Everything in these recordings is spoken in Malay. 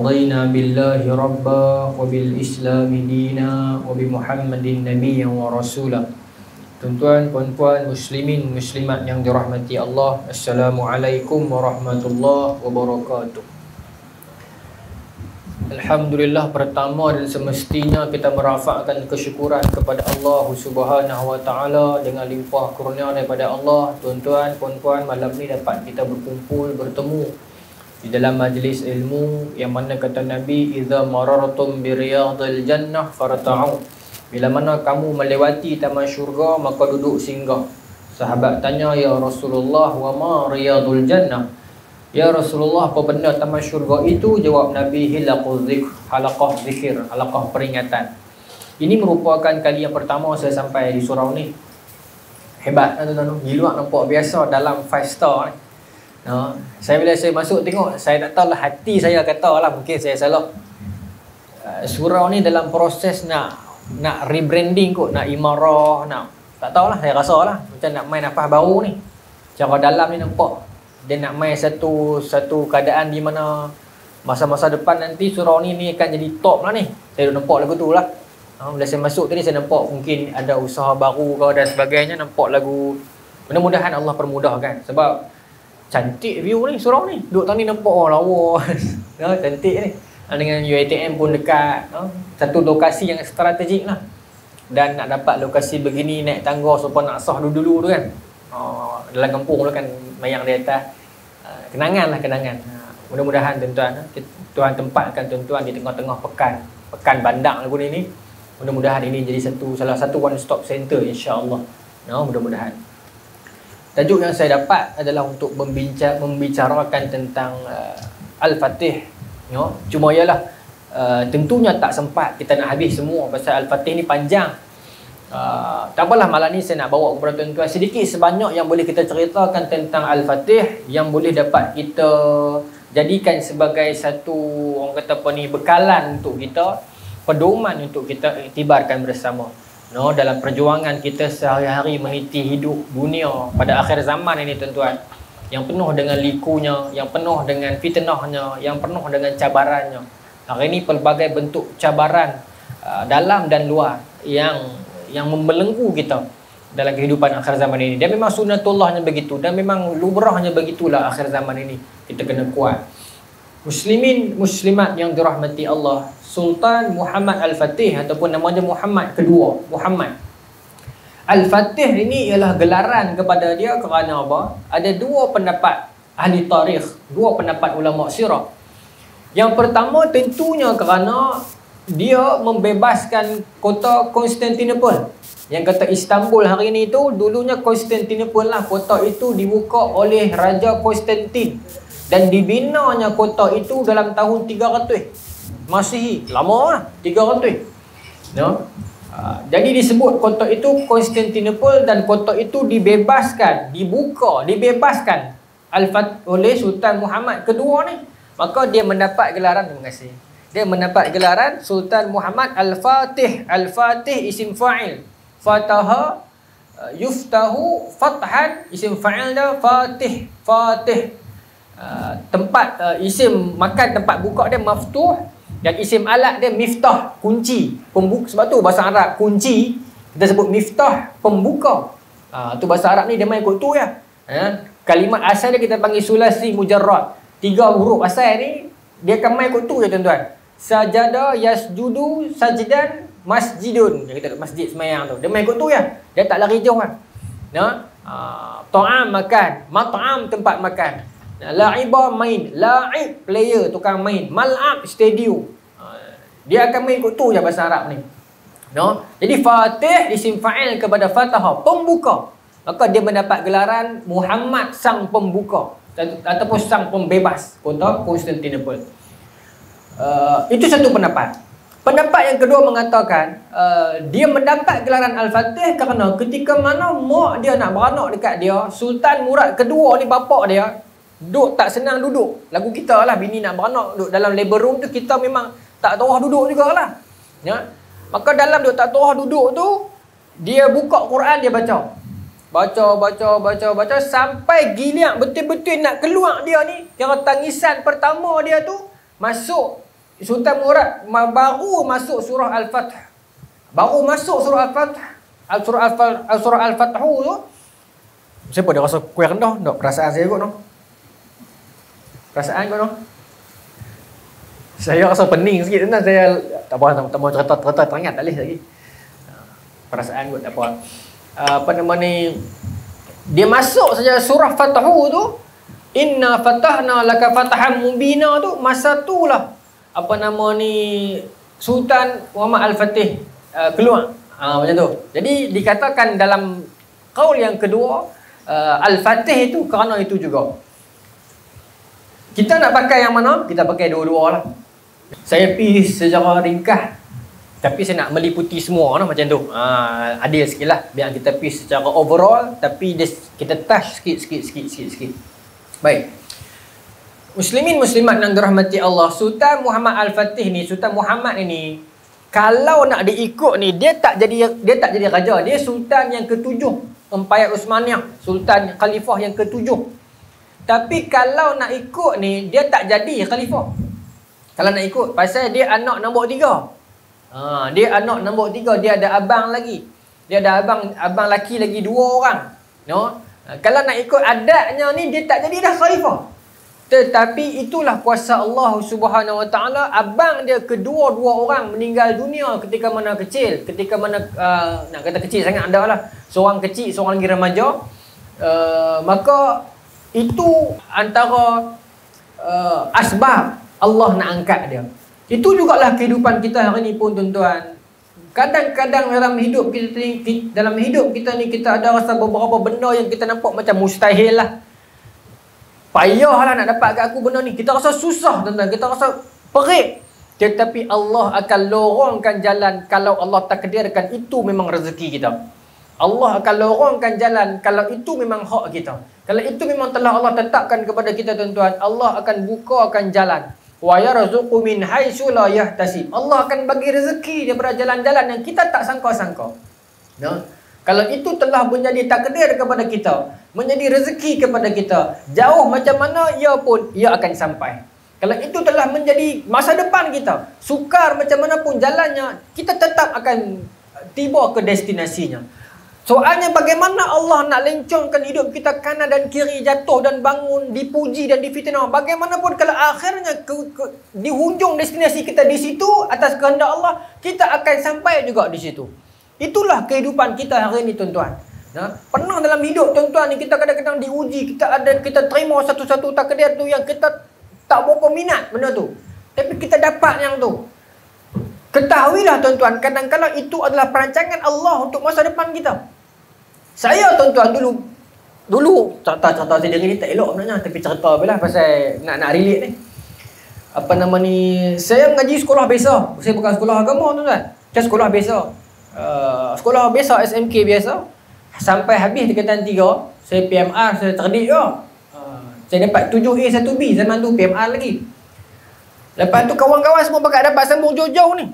رضينا بالله ربا وبالإسلام دينا وبمحمد نبيا ورسولا. Tuan-tuan, puan-puan, muslimin, muslimat yang dirahmati Allah, Assalamualaikum warahmatullahi wabarakatuh. Alhamdulillah, pertama dan semestinya kita merafakkan kesyukuran kepada Allah Subhanahu wa taala dengan limpah kurnia daripada Allah. Tuan-tuan, puan-puan, malam ni dapat kita berkumpul, bertemu di dalam majlis ilmu yang mana kata Nabi, idza marartum bi riyadil jannah farta'u. Bila mana kamu melewati taman syurga, maka duduk singgah. Sahabat tanya, ya Rasulullah, wa ma riyadul jannah? Ya Rasulullah, apa benda taman syurga itu? Jawab Nabi, halaqah zikir, halaqah peringatan. Ini merupakan kali yang pertama saya sampai di surau ni. Hebat kan tuan-tuan? Di luar nampak biasa, dalam 5 star ni. Saya bila saya masuk tengok, saya tak tahu lah, hati saya kata lah, mungkin saya salah. Surau ni dalam proses nak rebranding kot, nak imarah, tak tahulah, saya rasa lah macam nak main apa baru ni. Cara dalam ni nampak dia nak main satu keadaan di mana masa-masa depan nanti surau ni akan jadi top lah ni. Saya dah nampak lagu tu lah. Bila saya masuk tadi saya nampak mungkin ada usaha baru ke dan sebagainya, nampak lagu. Mudah-mudahan Allah permudahkan, sebab cantik view ni surau ni. Duduk tadi nampak lawa. Cantik ni. Dengan UiTM pun dekat. Satu lokasi yang strategik lah. Dan nak dapat lokasi begini, naik tangga supaya nak sah dulu tu kan. Dalam kampung tu kan, mayang di atas. Kenangan lah, kenangan. Mudah-mudahan tuan-tuan, Tuhan tempatkan tuan-tuan di tengah-tengah pekan bandar lagu ni. Mudah-mudahan ini jadi salah satu one stop center, insya-Allah. Mudah-mudahan. Tajuk yang saya dapat adalah untuk membicarakan tentang Al-Fatih. Cuma ialah tentunya tak sempat kita nak habis semua pasal Al-Fatih ni panjang. Tak apalah, malam ni saya nak bawa kepada tuan-tuan sedikit sebanyak yang boleh kita ceritakan tentang Al-Fatih, yang boleh dapat kita jadikan sebagai satu, orang kata apa ni, bekalan untuk kita, pedoman untuk kita iktibarkan bersama. Dalam perjuangan kita sehari-hari meniti hidup dunia pada akhir zaman ini tuan-tuan, yang penuh dengan likunya, yang penuh dengan fitnahnya, yang penuh dengan cabarannya. Hari ini pelbagai bentuk cabaran dalam dan luar yang membelenggu kita dalam kehidupan akhir zaman ini. Dan memang sunnatullahnya begitu, dan memang lumrahnya begitulah akhir zaman ini. Kita kena kuat. Muslimin, muslimat yang dirahmati Allah, Sultan Muhammad Al-Fatih ataupun namanya Muhammad kedua, Muhammad Al-Fatih ini ialah gelaran kepada dia kerana apa? Ada dua pendapat ahli tarikh, dua pendapat ulama sirah. Yang pertama tentunya kerana dia membebaskan kota Konstantinopel. Yang kata Istanbul hari ini tu dulunya Konstantinopel lah. Kota itu dibuka oleh Raja Konstantin dan dibinanya kota itu dalam tahun 300 Masihi. Lama lah, 300. Jadi disebut kota itu Konstantinopel, dan kota itu dibebaskan, dibebaskan oleh Sultan Muhammad kedua ni. Maka dia mendapat gelaran, terima kasih, dia mendapat gelaran Sultan Muhammad Al-Fatih. Al-Fatih isim fa'il, fataha yuftahu fathan, isim fa'il dia fatih, fatih. Tempat isim makan, tempat buka dia maftuh, dan isim alat dia miftah, kunci, pembuka. Sebab tu bahasa Arab kunci kita sebut miftah, pembuka. Tu bahasa Arab ni dia main ikut tu ya. Kalimat asal dia kita panggil sulasi mujarrad. 3 huruf asal ni dia akan main ikut tu je tuan-tuan. Sajada yasjudu sajdan masjidun. Dia kata masjid semayang tu. Dia main ikut tu ya. Dia tak lari jauh kan. Ta'am makan, mat'am tempat makan. La'ibah main, la'ib player, tukang main, mal'ab stadium. Dia akan main ikut tu je bahasa Arab ni. Jadi Fatih isim fa'il kepada fataha, pembuka. Maka dia mendapat gelaran Muhammad sang pembuka ataupun sang pembebas kota Konstantinopel. Itu satu pendapat. Pendapat yang kedua mengatakan dia mendapat gelaran Al-Fatih kerana ketika mana mak dia nak beranak dekat dia, Sultan Murad kedua ni, bapak dia duduk tak senang duduk. Lagu kita lah, bini nak beranak duduk dalam labor room tu, kita memang tak terah duduk jugalah. Maka dalam duduk tak terah duduk tu, dia buka Quran, dia baca. Baca sampai giliang betul-betul nak keluar dia ni. Kira tangisan pertama dia tu masuk Sultan Murad baru masuk surah Al-Fath. Baru masuk surah Al-Fath. Surah Al-Fath tu. Siapa dia rasa kuih rendah? Tak, perasaan saya kot, no. Perasaan kot, no. Saya rasa pening sikit tentang saya tak mau cerita teringat tak boleh lagi. Perasaan kot tak apa. Apa nama ni? Dia masuk saja surah Fathu tu, inna fatahna laka fatahan mubina tu, masa itulah apa nama ni Sultan Muhammad Al-Fatih keluar. Macam tu. Jadi dikatakan dalam qaul yang kedua, Al-Fatih itu kerana itu juga. Kita nak pakai yang mana? Kita pakai dua-dua lah. Saya pergi secara ringkas, tapi saya nak meliputi semua lah, macam tu. Adil sikit lah. Biar kita pergi secara overall, tapi kita touch sikit. Baik. Muslimin muslimat yang dirahmati Allah, Sultan Muhammad Al-Fatih ni, Sultan Muhammad ini, kalau nak diikut ni, dia tak jadi raja. Dia sultan yang ketujuh Empayar Uthmaniyah, sultan khalifah yang ketujuh. Tapi kalau nak ikut ni, dia tak jadi khalifah. Kalau nak ikut, pasal dia anak nombor 3. Dia anak nombor 3, dia ada abang lagi. Dia ada abang laki lagi 2 orang. No? Kalau nak ikut adatnya ni, dia tak jadi dah khalifah. Tetapi itulah kuasa Allah Subhanahu Wa Taala. Abang dia kedua-dua orang meninggal dunia ketika mana kecil. Ketika mana, nak kata kecil sangat ada lah. Seorang kecil, seorang lagi remaja. Maka itu antara asbab Allah nak angkat dia. Itu jugalah kehidupan kita hari ni pun, tuan-tuan. Kadang-kadang dalam hidup kita ni kita ada rasa beberapa benda yang kita nampak macam mustahil lah. Payahlah nak dapat kat aku benda ni. Kita rasa susah, tuan-tuan. Kita rasa perik. Tetapi Allah akan lorongkan jalan kalau Allah takdirkan itu memang rezeki kita. Allah akan lorongkan jalan kalau itu memang hak kita. Kalau itu memang telah Allah tetapkan kepada kita, tuan-tuan, Allah akan bukakan jalan. Wa yarzuqu min haitsu la yahtasib. Allah akan bagi rezeki daripada jalan-jalan yang kita tak sangka-sangka. Ya. Kalau itu telah menjadi takdir kepada kita, menjadi rezeki kepada kita, jauh macam mana ia pun, ia akan sampai. Kalau itu telah menjadi masa depan kita, sukar macam mana pun jalannya, kita tetap akan tiba ke destinasinya. Soalnya bagaimana Allah nak lencongkan hidup kita kanan dan kiri, jatuh dan bangun, dipuji dan difitnah. Bagaimanapun kalau akhirnya di hujung destinasi kita di situ, atas kehendak Allah, kita akan sampai juga di situ. Itulah kehidupan kita hari ini, tuan-tuan. Pernah dalam hidup, tuan-tuan, ni kita kadang-kadang diuji, kita terima satu-satu takdir tu yang kita tak berapa minat benda tu. Tapi kita dapat yang tu. Ketahuilah, tuan-tuan, kadang-kadang itu adalah perancangan Allah untuk masa depan kita. Saya, tuan-tuan, dulu cerita saya diri ni tak elok sebenarnya, tapi cerita bila pasal nak relate ni. Apa nama ni, saya mengaji sekolah biasa. Saya bukan sekolah agama, tuan-tuan. Saya sekolah biasa. Sekolah biasa, SMK biasa. Sampai habis tingkatan 3, saya PMR, saya terdik je. Saya dapat 7A 1B, zaman tu PMR lagi. Lepas tu kawan-kawan semua bakal dapat sambung jauh-jauh ni.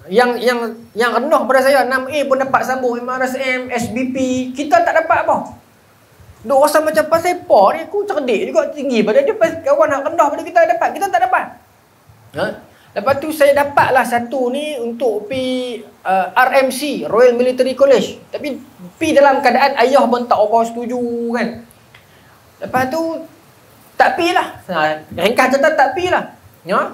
Yang rendah pada saya, 6A pun dapat sambung MRSM, SBP. Kita tak dapat apa. Duk rasa macam pasal apa ni, aku cerdik juga, tinggi pada dia. Kawan nak rendah pada kita dapat, kita tak dapat. Lepas tu saya dapatlah satu ni untuk pergi RMC, Royal Military College. Tapi pergi dalam keadaan ayah pun tak apa setuju kan. Lepas tu tak pergi lah. Ringkas cerita tak pergi lah. Ya?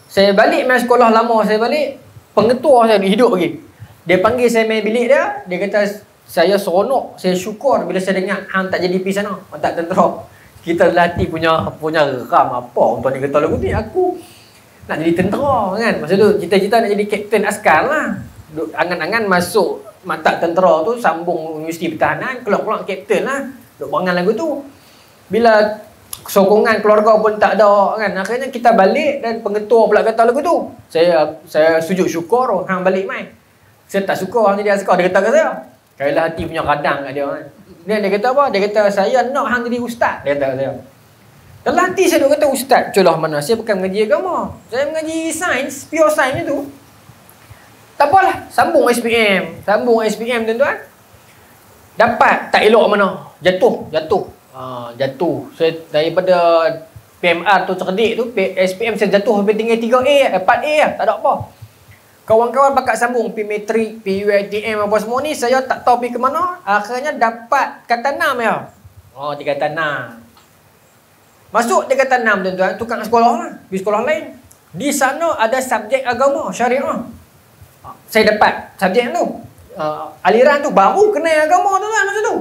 Saya balik main sekolah lama, saya balik, pengetua saya hidup lagi. Dia panggil saya main bilik dia, dia kata saya seronok, saya syukur bila saya dengar hang tak jadi pergi sana, hang tak tentera. Kita latih punya ram apa tuan ni kata lagu ni, aku nak jadi tentera kan. Masa tu cita-cita nak jadi kapten askar lah. Angan-angan masuk mata tentera tu, sambung universiti pertahanan, keluar-keluar kapten lah. Duk berangan lagu tu. Bila sokongan keluarga pun tak ada kan, akhirnya kita balik dan pengetua pula kata lagu tu. Saya sujud syukur hang balik mai. Saya tak suka hang jadi askar, dia kata kat saya. Kailah hati punya kadang kat dia kan. Dia kata apa? Dia kata saya nak hang jadi ustaz, dia kata kat saya. Dalam hati saya duk kata ustaz, celah mana, saya bukan mengaji agama. Saya mengaji sains, pure sains itu. Tak apalah, sambung SPM tuan-tuan. Dapat tak elok mana, jatuh. Jatuh. Saya daripada PMR tu cerdik tu, SPM saya jatuh lebih tinggi 3A, 4A lah, tak ada apa. Kawan-kawan bakat sambung pergi metrik, pergi UiTM apa semua ni, saya tak tahu pergi ke mana. Akhirnya dapat kata 6 ya. Oh, dia kata 6. Masuk dia kata 6 tuan-tuan, tukang sekolah lah, pergi sekolah lain. Di sana ada subjek agama, syariah. Saya dapat subjek tu. Aliran tu baru kenal agama tuan-tuan masa tu.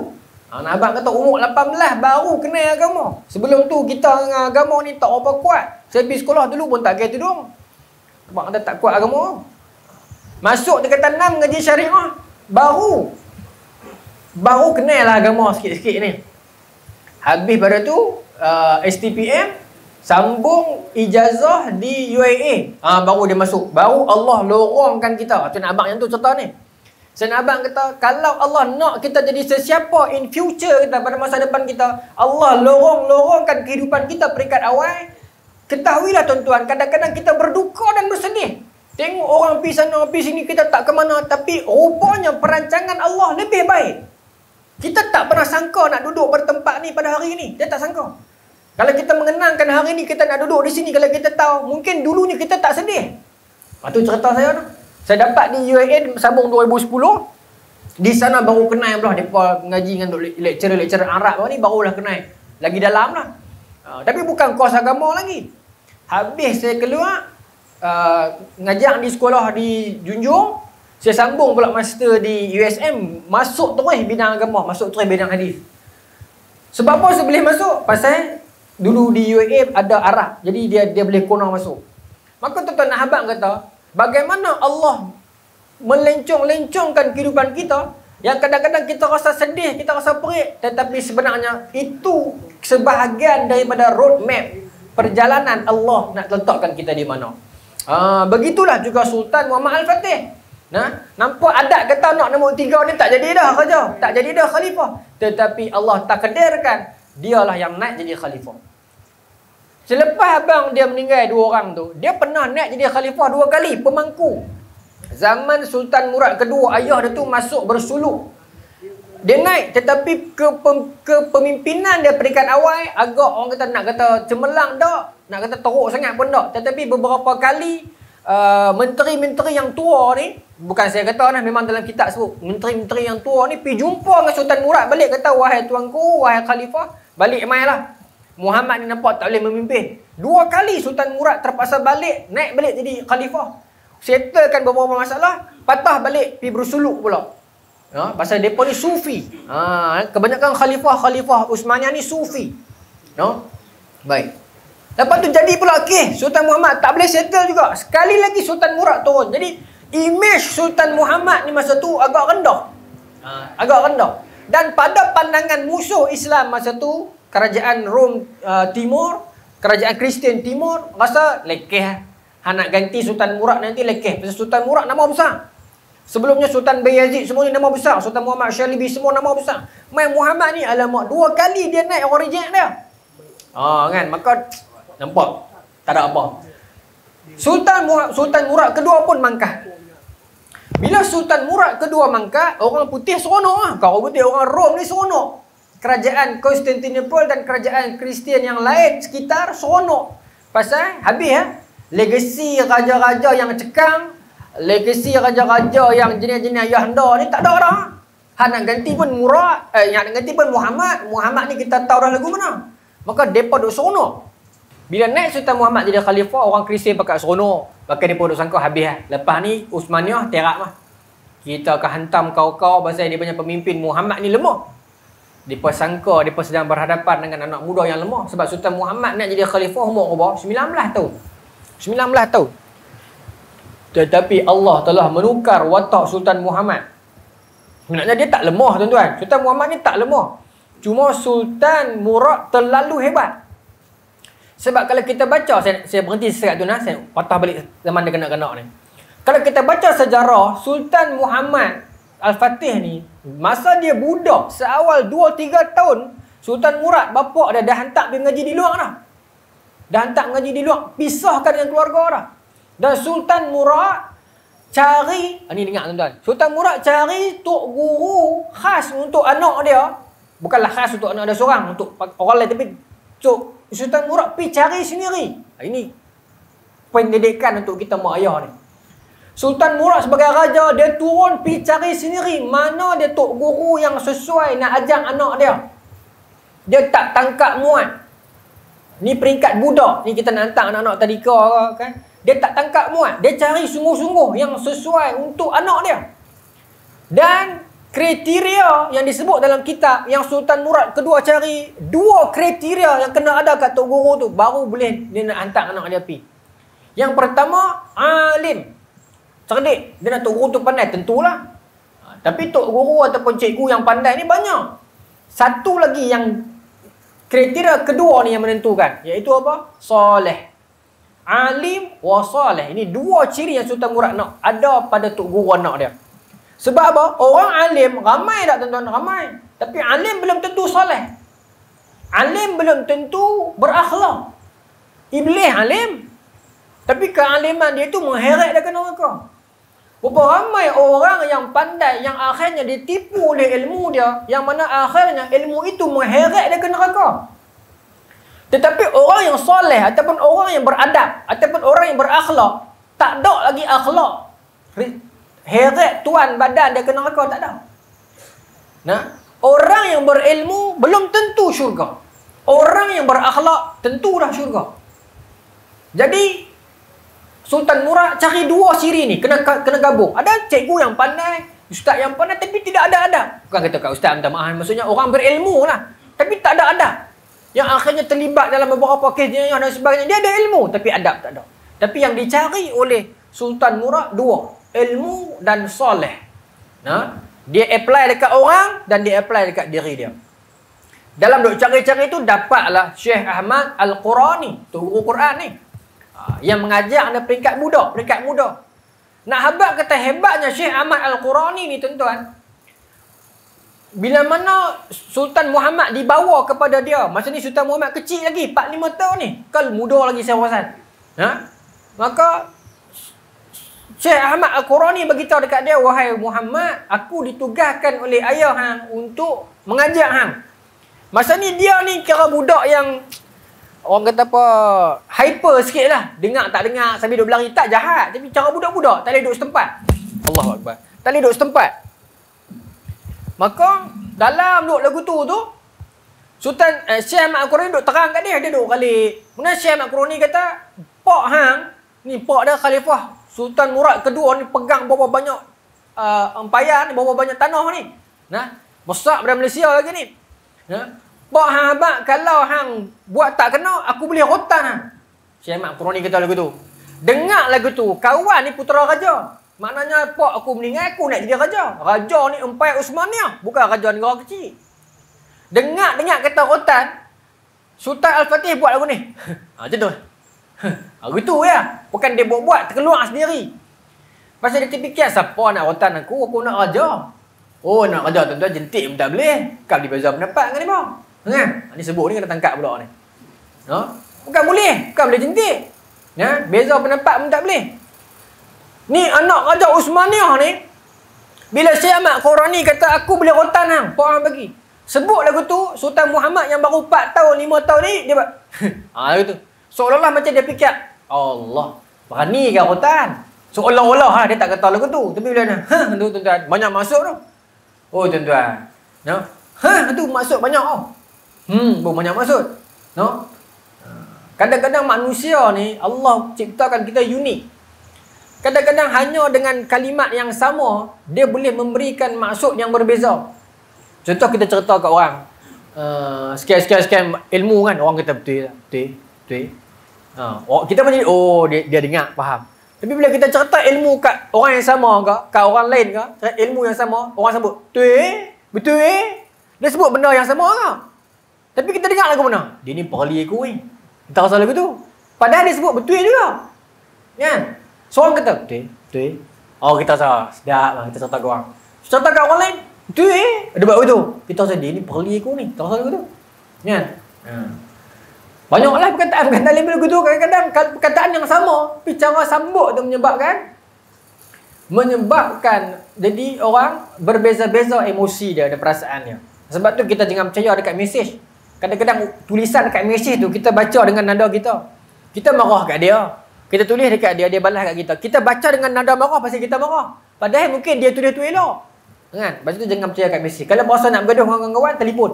Nak abang kata umur 18 baru kenal agama. Sebelum tu kita dengan agama ni tak apa kuat. Saya pergi sekolah dulu pun tak kira tudung. Abang kata tak kuat agama. Masuk dia kata 6 ngaji syariah. Baru kenal lah agama sikit-sikit ni. Habis pada tu STPM sambung ijazah di UIA. Baru dia masuk. Baru Allah lorongkan kita. Tu nak abang yang tu cerita ni. Saya nak abang kata, kalau Allah nak kita jadi sesiapa in future kita pada masa depan kita, Allah lorongkan kehidupan kita peringkat awal. Ketahuilah tuan-tuan, kadang-kadang kita berduka dan bersedih. Tengok orang pergi sana, pergi sini, kita tak ke mana. Tapi rupanya perancangan Allah lebih baik. Kita tak pernah sangka nak duduk bertempat ni pada hari ini. Kita tak sangka. Kalau kita mengenangkan hari ini kita nak duduk di sini, kalau kita tahu, mungkin dulunya kita tak sedih. Itu cerita saya tu. Saya dapat di UAE sambung 2010. Di sana baru kenal pula. Mereka mengaji dengan lecturer Arab ni, barulah kenal. Lagi dalam lah. Tapi bukan kos agama lagi. Habis saya keluar, ngajar di sekolah di Junjung. Saya sambung pula master di USM. Masuk terus bidang agama, masuk terus bidang hadis. Sebab apa saya boleh masuk? Pasal dulu di UAE ada Arab. Jadi dia boleh kono masuk. Maka tuan-tuan nak abang kata, bagaimana Allah melencong-lencongkan kehidupan kita yang kadang-kadang kita rasa sedih, kita rasa perik, tetapi sebenarnya itu sebahagian daripada roadmap perjalanan Allah nak letakkan kita di mana. Begitulah juga Sultan Muhammad Al-Fatih. Nampak adat kata nak nombor 3 ni tak jadi dah kerja, tak jadi dah khalifah, tetapi Allah takdirkan dialah yang naik jadi khalifah. Selepas abang dia meninggal 2 orang tu, dia pernah naik jadi khalifah 2 kali, pemangku. Zaman Sultan Murad kedua, ayah dia tu masuk bersuluk. Dia naik, tetapi kepemimpinan dia peringkat awal agak orang kata nak kata cemerlang tak, nak kata teruk sangat pun tak. Tetapi beberapa kali menteri-menteri yang tua ni, bukan saya kata lah, memang dalam kitab sebut, menteri-menteri yang tua ni pergi jumpa dengan Sultan Murad balik, kata wahai tuanku, wahai khalifah, balik mai lah. Muhammad ni nampak tak boleh memimpin. 2 kali Sultan Murad terpaksa balik, naik balik jadi khalifah. Settlekan beberapa masalah, patah balik, pergi bersuluk pula. Pasal mereka ni sufi. Kebanyakan khalifah Utsmaniyah ni sufi. Baik. Lepas tu jadi pula Sultan Muhammad tak boleh settle juga. Sekali lagi Sultan Murad turun. Jadi image Sultan Muhammad ni masa tu agak rendah. Dan pada pandangan musuh Islam masa tu, kerajaan Rom Timur, kerajaan Kristian Timur, rasa lekeh. Nak ganti Sultan Murad nanti lekeh. Pasal Sultan Murad nama besar. Sebelumnya Sultan Bayazid semua ni nama besar. Sultan Muhammad Syalibi semua nama besar. Mai Muhammad ni alamak 2 kali dia naik, orang reject dia. Kan, maka nampak tak ada apa. Sultan Murad kedua pun mangkat. Bila Sultan Murad kedua mangkat, orang putih seronok lah. Kau putih, orang Rom ni seronok. Kerajaan Konstantinopel dan kerajaan Kristian yang lain sekitar seronok. Pasal habis legasi raja-raja yang cekang, legasi raja-raja yang jenis-jenis Yahanda ni tak ada dah. Nak ganti pun Murad, yang nak ganti pun Muhammad. Muhammad ni kita tahu dah lagu mana. Maka mereka duk seronok. Bila naik Sultan Muhammad jadi khalifah, orang Kristian pakat seronok. Bahkan mereka duk sangka habis lepas ni Utsmaniyah terak mah. Kita akan hantam kau-kau pasal dia punya pemimpin Muhammad ni lemah. Mereka sangka mereka sedang berhadapan dengan anak muda yang lemah. Sebab Sultan Muhammad nak jadi khalifah umur berapa? 19 tahun. 19 tahun. Tetapi Allah telah menukar watak Sultan Muhammad. Sebenarnya dia tak lemah tuan-tuan. Sultan Muhammad ni tak lemah. Cuma Sultan Murad terlalu hebat. Sebab kalau kita baca, saya berhenti sekat tu saya patah balik zaman dia kanak-kanak ni. Kalau kita baca sejarah, Sultan Muhammad Al-Fatih ni, masa dia budak, seawal 2-3 tahun, Sultan Murad, bapak dia dah hantar pergi mengaji di luar dah. Dah hantar mengaji di luar, pisahkan dengan keluarga dah. Dan Sultan Murad cari, ni dengar tuan-tuan, Sultan Murad cari tok guru khas untuk anak dia. Bukanlah khas untuk anak dia seorang, untuk orang lain, tapi Cuk, Sultan Murad pergi cari sendiri. Ini pendidikan untuk kita mak ayah ni. Sultan Murad sebagai raja, dia turun pergi cari sendiri mana dia tok guru yang sesuai nak ajar anak dia. Dia tak tangkap muat. Ni peringkat budak. Ni kita nak hantar anak-anak tadika kan. Dia tak tangkap muat. Dia cari sungguh-sungguh yang sesuai untuk anak dia. Dan kriteria yang disebut dalam kitab yang Sultan Murad kedua cari, 2 kriteria yang kena ada kat tok guru tu, baru boleh dia nak hantar anak dia pergi. Yang pertama, alim. Cerdik. Dia nak tok guru tu pandai, tentulah. Tapi tok guru ataupun cikgu yang pandai ni banyak. Satu lagi yang kriteria kedua ni yang menentukan, iaitu apa? Soleh. Alim wa soleh. Ini 2 ciri yang Sultan Murad nak ada pada tok guru anak dia. Sebab apa? Orang alim ramai tak tuan-tuan? Ramai. Tapi alim belum tentu soleh. Alim belum tentu berakhlak. Iblis alim. Tapi kealiman dia tu mengheret dia ke neraka. Berapa ramai orang yang pandai, yang akhirnya ditipu oleh ilmu dia, yang mana akhirnya ilmu itu mengheret dia ke neraka. Tetapi orang yang soleh, ataupun orang yang beradab, ataupun orang yang berakhlak, tak ada lagi akhlak, heret tuan badan dia ke neraka, tak ada. Nah, orang yang berilmu belum tentu syurga. Orang yang berakhlak tentulah syurga. Jadi Sultan Murad cari 2 ciri ni, kena gabung. Ada cikgu yang pandai, ustaz yang pandai, tapi tidak ada adab. Bukan kata kat ustaz minta maaf, maksudnya orang berilmu lah, tapi tak ada adab. Yang akhirnya terlibat dalam beberapa kes dan sebagainya. Dia ada ilmu, tapi adab tak ada. Tapi yang dicari oleh Sultan Murad 2, ilmu dan soleh. Nah, dia apply dekat orang dan dia apply dekat diri dia. Dalam duk cari-cari tu dapatlah Syekh Ahmad Al-Qurani, tu guru Quran ni, yang mengajar anda peringkat budak, peringkat muda. Nak habaq kata hebatnya Syekh Ahmad Al-Qurani ni tuan-tuan, bila mana Sultan Muhammad dibawa kepada dia, masa ni Sultan Muhammad kecil lagi, 4-5 tahun ni, kal muda lagi saya perasan. Maka Syekh Ahmad Al-Qurani beritahu dekat dia, wahai Muhammad, aku ditugaskan oleh ayah hang untuk mengajar hang. Masa ni dia ni kira budak yang orang kata apa, hyper sikit lah. Dengar tak dengar, sambil duduk berlari, tak jahat. Tapi cara budak-budak, tak boleh duduk setempat. Allahu Akbar. Tak boleh duduk setempat. Maka dalam duduk lagu tu Sultan Syekh Ahmad Al-Qurani duduk terang kat dia duduk kali. Kemudian Syekh Ahmad Al-Qurani kata, pak hang ni, pak dia khalifah Sultan Murad kedua ni, pegang berapa banyak empayan, berapa banyak tanah ni. Nah, besar daripada Malaysia lagi ni. Nah, pak hang abang, kalau hang buat tak kena, aku boleh rotan hang. Syekh Ahmad Al-Qurani kata lagu tu. Dengar lagu tu, kawan ni putera raja. Maknanya pak aku meninggal, aku nak jadi raja. Raja ni Empayar Uthmaniyah, bukan raja negara kecil. Dengar kata rotan, Sultan Al-Fatih buat lagu ni. Macam tu. Gitu ya. Bukan dia buat terkeluar sendiri. Pasal dia terfikir, siapa nak rotan aku nak raja. Oh, nak raja tuan-tuan, jentik pun tak boleh. Kau dibeza pendapat dengan dia bang. Ni sebut ni kena tangkap pula ni. Bukan boleh jentik. Beza pendapat pun tak boleh. Ni anak Raja Uthmaniyah ni, bila Syekh Ahmad Al-Qurani kata aku boleh rotan hang, pak hang bagi. Sebut lagu tu, Sultan Muhammad yang baru 4 tahun, 5 tahun ni, dia buat. Lagu tu. Seolah-olah macam dia fikir, Allah, berani ke rotan? Seolah-olah dia tak kata lagu tu. Tapi bila dia, tu tuan-tuan, banyak masuk tu. Oh tuan-tuan. Tu masuk banyak banyak masuk. Kadang-kadang manusia ni, Allah ciptakan kita unik. Kadang-kadang hanya dengan kalimat yang sama, dia boleh memberikan maksud yang berbeza. Contoh kita cerita kat orang, sekian ilmu kan, orang kata betul. Kita pun jadi, dia dengar, faham. Tapi bila kita cerita ilmu kat orang yang sama ke, kat orang lain ke, ilmu yang sama, orang sebut, betul. Dia sebut benda yang sama ke. Tapi kita dengar lagu mana? Dia ni perli aku ni. Kita rasa lagu tu. Padahal dia sebut betul juga. Kan? Seorang kata, betul. Kita rasa sedap lah, kita cerita ke orang. Cerita kat orang lain, betul dia buat begitu. Kita rasa dia ni perli aku ni. Kita rasa lagu tu. Kan? Banyaklah perkataan lain lagu tu. Kadang-kadang perkataan yang sama, tapi cara sambut tu menyebabkan jadi orang berbeza-beza emosi dia dan perasaannya. Sebab tu kita jangan percaya dekat mesej. Kadang-kadang tulisan dekat mesej tu kita baca dengan nada kita. Kita marah kat dia. Kita tulis dekat dia, dia balas kat kita. Kita baca dengan nada marah pasal kita marah. Padahal mungkin dia tulis tu elok. Kan? Lepas tu jangan percaya kat mesej. Kalau berasa nak bergaduh dengan kawan-kawan, telefon.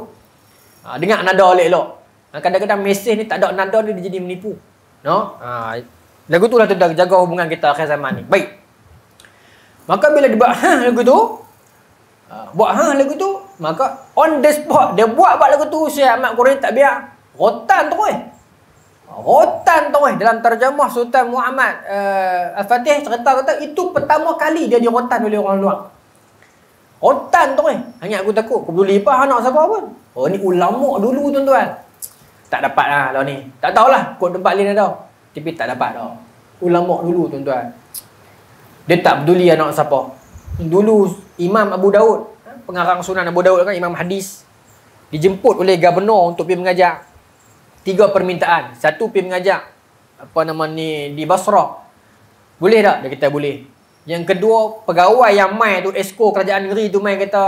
Dengar nada elok-elok. Kadang-kadang mesej ni tak ada nada ni, dia jadi menipu. No? Lagu tu lah tuan-tuan, jaga hubungan kita akhir zaman ni. Baik. Maka bila dia buat lagu tu, lagu tu, maka on the spot dia buat lagu tu, Syekh Ahmad Qurani tak biar. Rotan terus. Rotan terus. Dalam terjemah Sultan Muhammad Al-Fatih cerita kata itu pertama kali dia dirotan oleh orang luar. Rotan terus. Hanya aku takut, aku peduli apa anak siapa pun. Oh ni ulama dulu tuan-tuan. Tak dapat lah ni. Tak tahulah kot tempat lain ada. Tapi tak dapat dah. Ulama dulu tuan-tuan. Dia tak peduli anak siapa. Dulu Imam Abu Daud, pengarang Sunan Abu Daud kan, Imam hadis, dijemput oleh gubernur untuk pergi mengajar. 3 permintaan. Satu pergi mengajar di Basrah. Boleh tak? Dia kata boleh. Yang kedua, pegawai yang mai tu, esko kerajaan negeri tu mai kata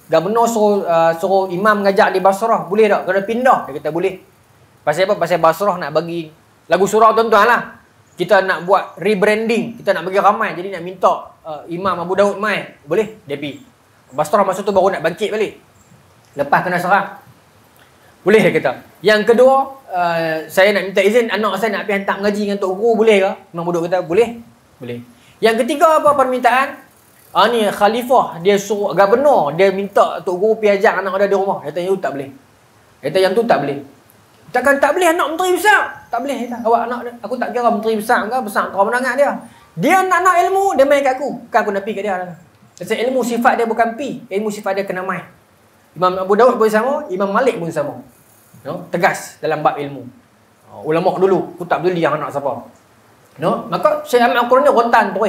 gubernur suruh imam mengajar di Basrah. Boleh tak? Kena pindah. Dia kata boleh. Pasal apa? Pasal Basrah nak bagi lagu surau tuan-tuan lah. Kita nak buat rebranding. Kita nak bagi ramai. Jadi nak minta Imam Abu Daud mai. Boleh? Dia pergi. Basrah masa tu baru nak bangkit balik. Lepas kena serang. Boleh dia kata. Yang kedua, saya nak minta izin anak saya nak pergi hantar mengaji dengan Tok Guru. Boleh ke? Imam Abu Daud kata, boleh. Boleh. Yang ketiga apa permintaan? Ni khalifah. Dia suruh gubernur. Dia minta Tok Guru pergi ajar anak dia di rumah. Dia kata, yang tu tak boleh. Dia kata, yang tu tak boleh. Takkan tak boleh anak menteri besar? Tak boleh. Awak anak dia. Aku tak kira menteri besar ke besar antara menangat dia. Dia nak ilmu, dia main kat aku. Bukan aku nak pergi kat dia. Sebab ilmu sifat dia bukan pi. Ilmu sifat dia kena main. Imam Abu Daud pun sama, Imam Malik pun sama. No? Tegas dalam bab ilmu. Ulama dulu, aku tak peduli yang anak siapa. No? Maka Syekh Ahmad Al-Qurani rotan tu.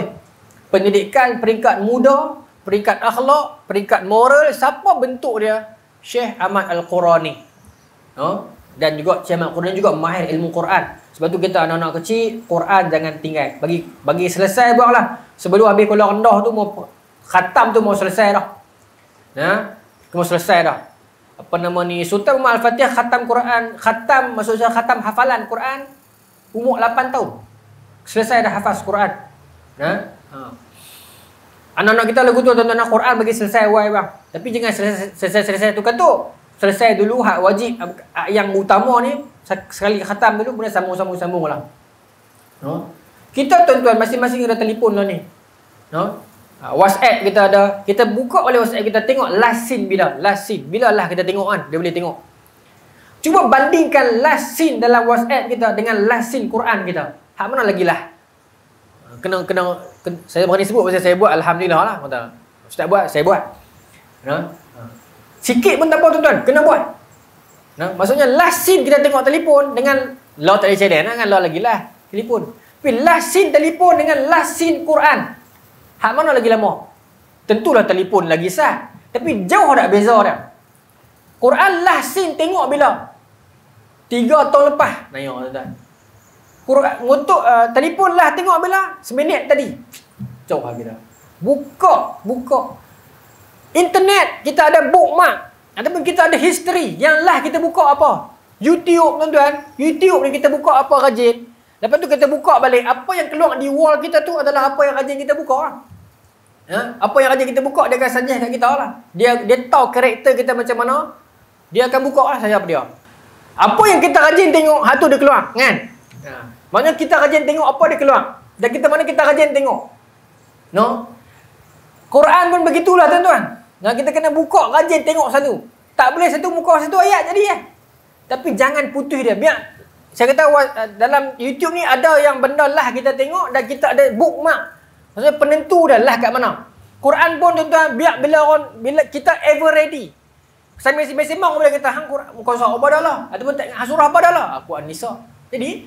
Pendidikan peringkat muda, peringkat akhlak, peringkat moral, siapa bentuk dia? Syekh Ahmad Al-Qurani. No? Dan juga Syekh Ahmad Al-Qurani juga mahir ilmu Quran. Sebab tu kita anak-anak kecil, Quran jangan tinggal. Bagi selesai buatlah. Sebelum habis kolam rendah tu, mau khatam tu mau selesai dah. Mau selesai dah. Sultan Muhammad Al-Fatih khatam Quran, maksudnya khatam hafalan Quran umur 8 tahun. Selesai dah hafaz Quran. Anak-anak kita lagu tu tuan-tuan Quran bagi selesai bang. Tapi jangan selesai tu katuk. Selesai dulu hak wajib yang utama ni, sekali khatam dulu kemudian sambung lah. Kita tuan-tuan masing-masing ada telefon lah ni. WhatsApp kita ada. Kita buka oleh WhatsApp kita tengok last scene bila. Bila lah kita tengok kan, dia boleh tengok. Cuba bandingkan last scene dalam WhatsApp kita dengan last scene Quran kita. Hak mana lagi lah? Kena saya berani sebut pasal saya buat, alhamdulillah lah. Ustaz buat, saya buat. Sikit pun tak apa tuan-tuan, kena buat. Maksudnya last scene kita tengok telefon dengan law tak ada channel kan, law lagi lah telefon. Tapi last scene telefon dengan last scene Quran, hak mana lagi lama? Tentulah telefon lagi sah. Tapi jauh tak beza dah. Quran last scene tengok bila? 3 tahun lepas. Nanya tuan-tuan. Quran untuk telefon lah tengok bila? seminit tadi. Jauh lagi dah. Buka. Internet kita ada bookmark ataupun kita ada history. Yang lah kita buka apa? YouTube tuan-tuan. YouTube ni kita buka apa rajin. Lepas tu kita buka balik. Apa yang keluar di wall kita tu adalah apa yang rajin kita buka lah. Apa yang rajin kita buka, dia akan suggest kat kita lah. Dia tahu karakter kita macam mana. Dia akan buka lah siapa dia. Apa yang kita rajin tengok, hak tu dia keluar kan? Maknanya kita rajin tengok apa dia keluar. Dan kita rajin tengok. Quran pun begitulah tuan-tuan. Kita kena buka rajin tengok satu. Tak boleh satu muka satu ayat jadi ya. Tapi jangan putus dia. Biar saya kata dalam YouTube ni ada yang benda lah kita tengok dan kita ada bookmark. Maksudnya penentu dah lah kat mana. Quran pun tuan-tuan biar bila kita ever ready. Sambil sembang boleh kata hang Quran muka surah apa dah lah ataupun tak surah apa dah lah. Aku An-Nisa. Jadi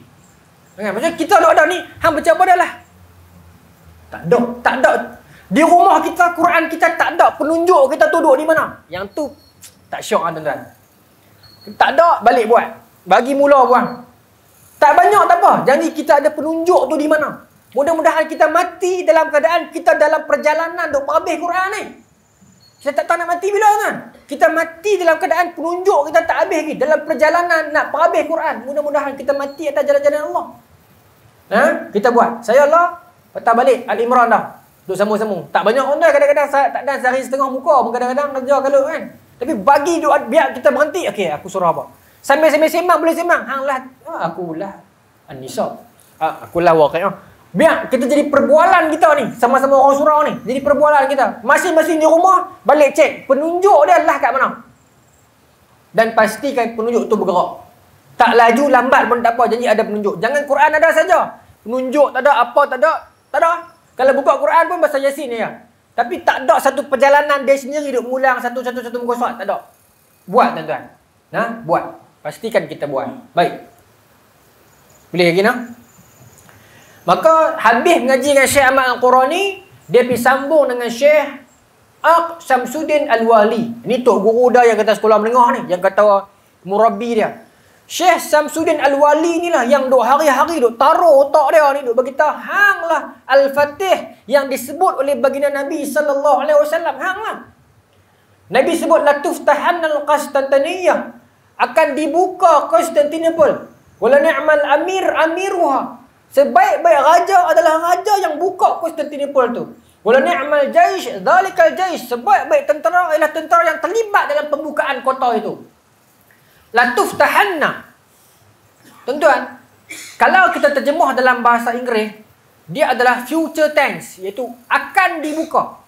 maksudnya kita ada ni hang baca apa dah lah. Tak ada. Di rumah kita, Quran kita tak ada penunjuk kita duduk di mana. Yang tu tak syok lah tuan-tuan. Tak ada, balik buat. Bagi mula buang. Tak banyak tak apa. Janji kita ada penunjuk tu di mana. Mudah-mudahan kita mati dalam keadaan kita dalam perjalanan untuk habis Quran ni. Kita tak tahu nak mati bila kan. Kita mati dalam keadaan penunjuk kita tak habis lagi. Dalam perjalanan nak perhabis Quran. Mudah-mudahan kita mati atas jalan-jalan Allah. Kita buat. Saya Allah, patah balik Al-Imran dah. Duduk sambung-sambung. Tak banyak orang dah kadang-kadang tak dan sehari setengah muka pun kadang-kadang kerja kalau kan. Tapi bagi duk biar kita berhenti. Okey, aku suruh apa? Sambil sembang boleh sembang. Hang lah, aku lah An-Nisa. Aku lah Waqi'ah. Biar kita jadi perbualan kita ni. Sama-sama orang surau ni. Jadi perbualan kita. Masing-masing di rumah, balik cek. Penunjuk dia lah kat mana. Dan pastikan penunjuk tu bergerak. Tak laju, lambat pun tak apa. Janji ada penunjuk. Jangan Quran ada saja. Penunjuk tak ada, apa tak ada. Tak ada. Kalau buka Quran pun bahasa Yasin ya. Tapi tak ada satu perjalanan dia sendiri duk mulang satu-satu muka surat. Tak ada. Buat tuan-tuan. Buat. Pastikan kita buat. Baik. Boleh lagi nak? Maka habis mengaji dengan Syekh Ahmad Al-Qurani, dia pergi sambung dengan Syekh Syamsuddin Al-Wali. Ini tok guru dia yang kata sekolah menengah ni, yang kata murabbi dia. Syekh Syamsuddin Al-Wali inilah yang duk hari-hari duk taruh otak dia ni, duk bagi tahu hanglah Al-Fatih yang disebut oleh baginda Nabi sallallahu alaihi wasallam. Hanglah. Nabi sebut la tuftahannal Qastantaniyah, akan dibuka Konstantinopel. Wala ni'mal amiruha. Sebaik-baik raja adalah raja yang buka Konstantinopel tu. Wala ni'mal jaish, dhalikal jaish. Sebaik-baik tentera ialah tentera yang terlibat dalam pembukaan kota itu. La tuftahanna. Tuan-tuan, kalau kita terjemah dalam bahasa Inggeris, dia adalah future tense, iaitu akan dibuka.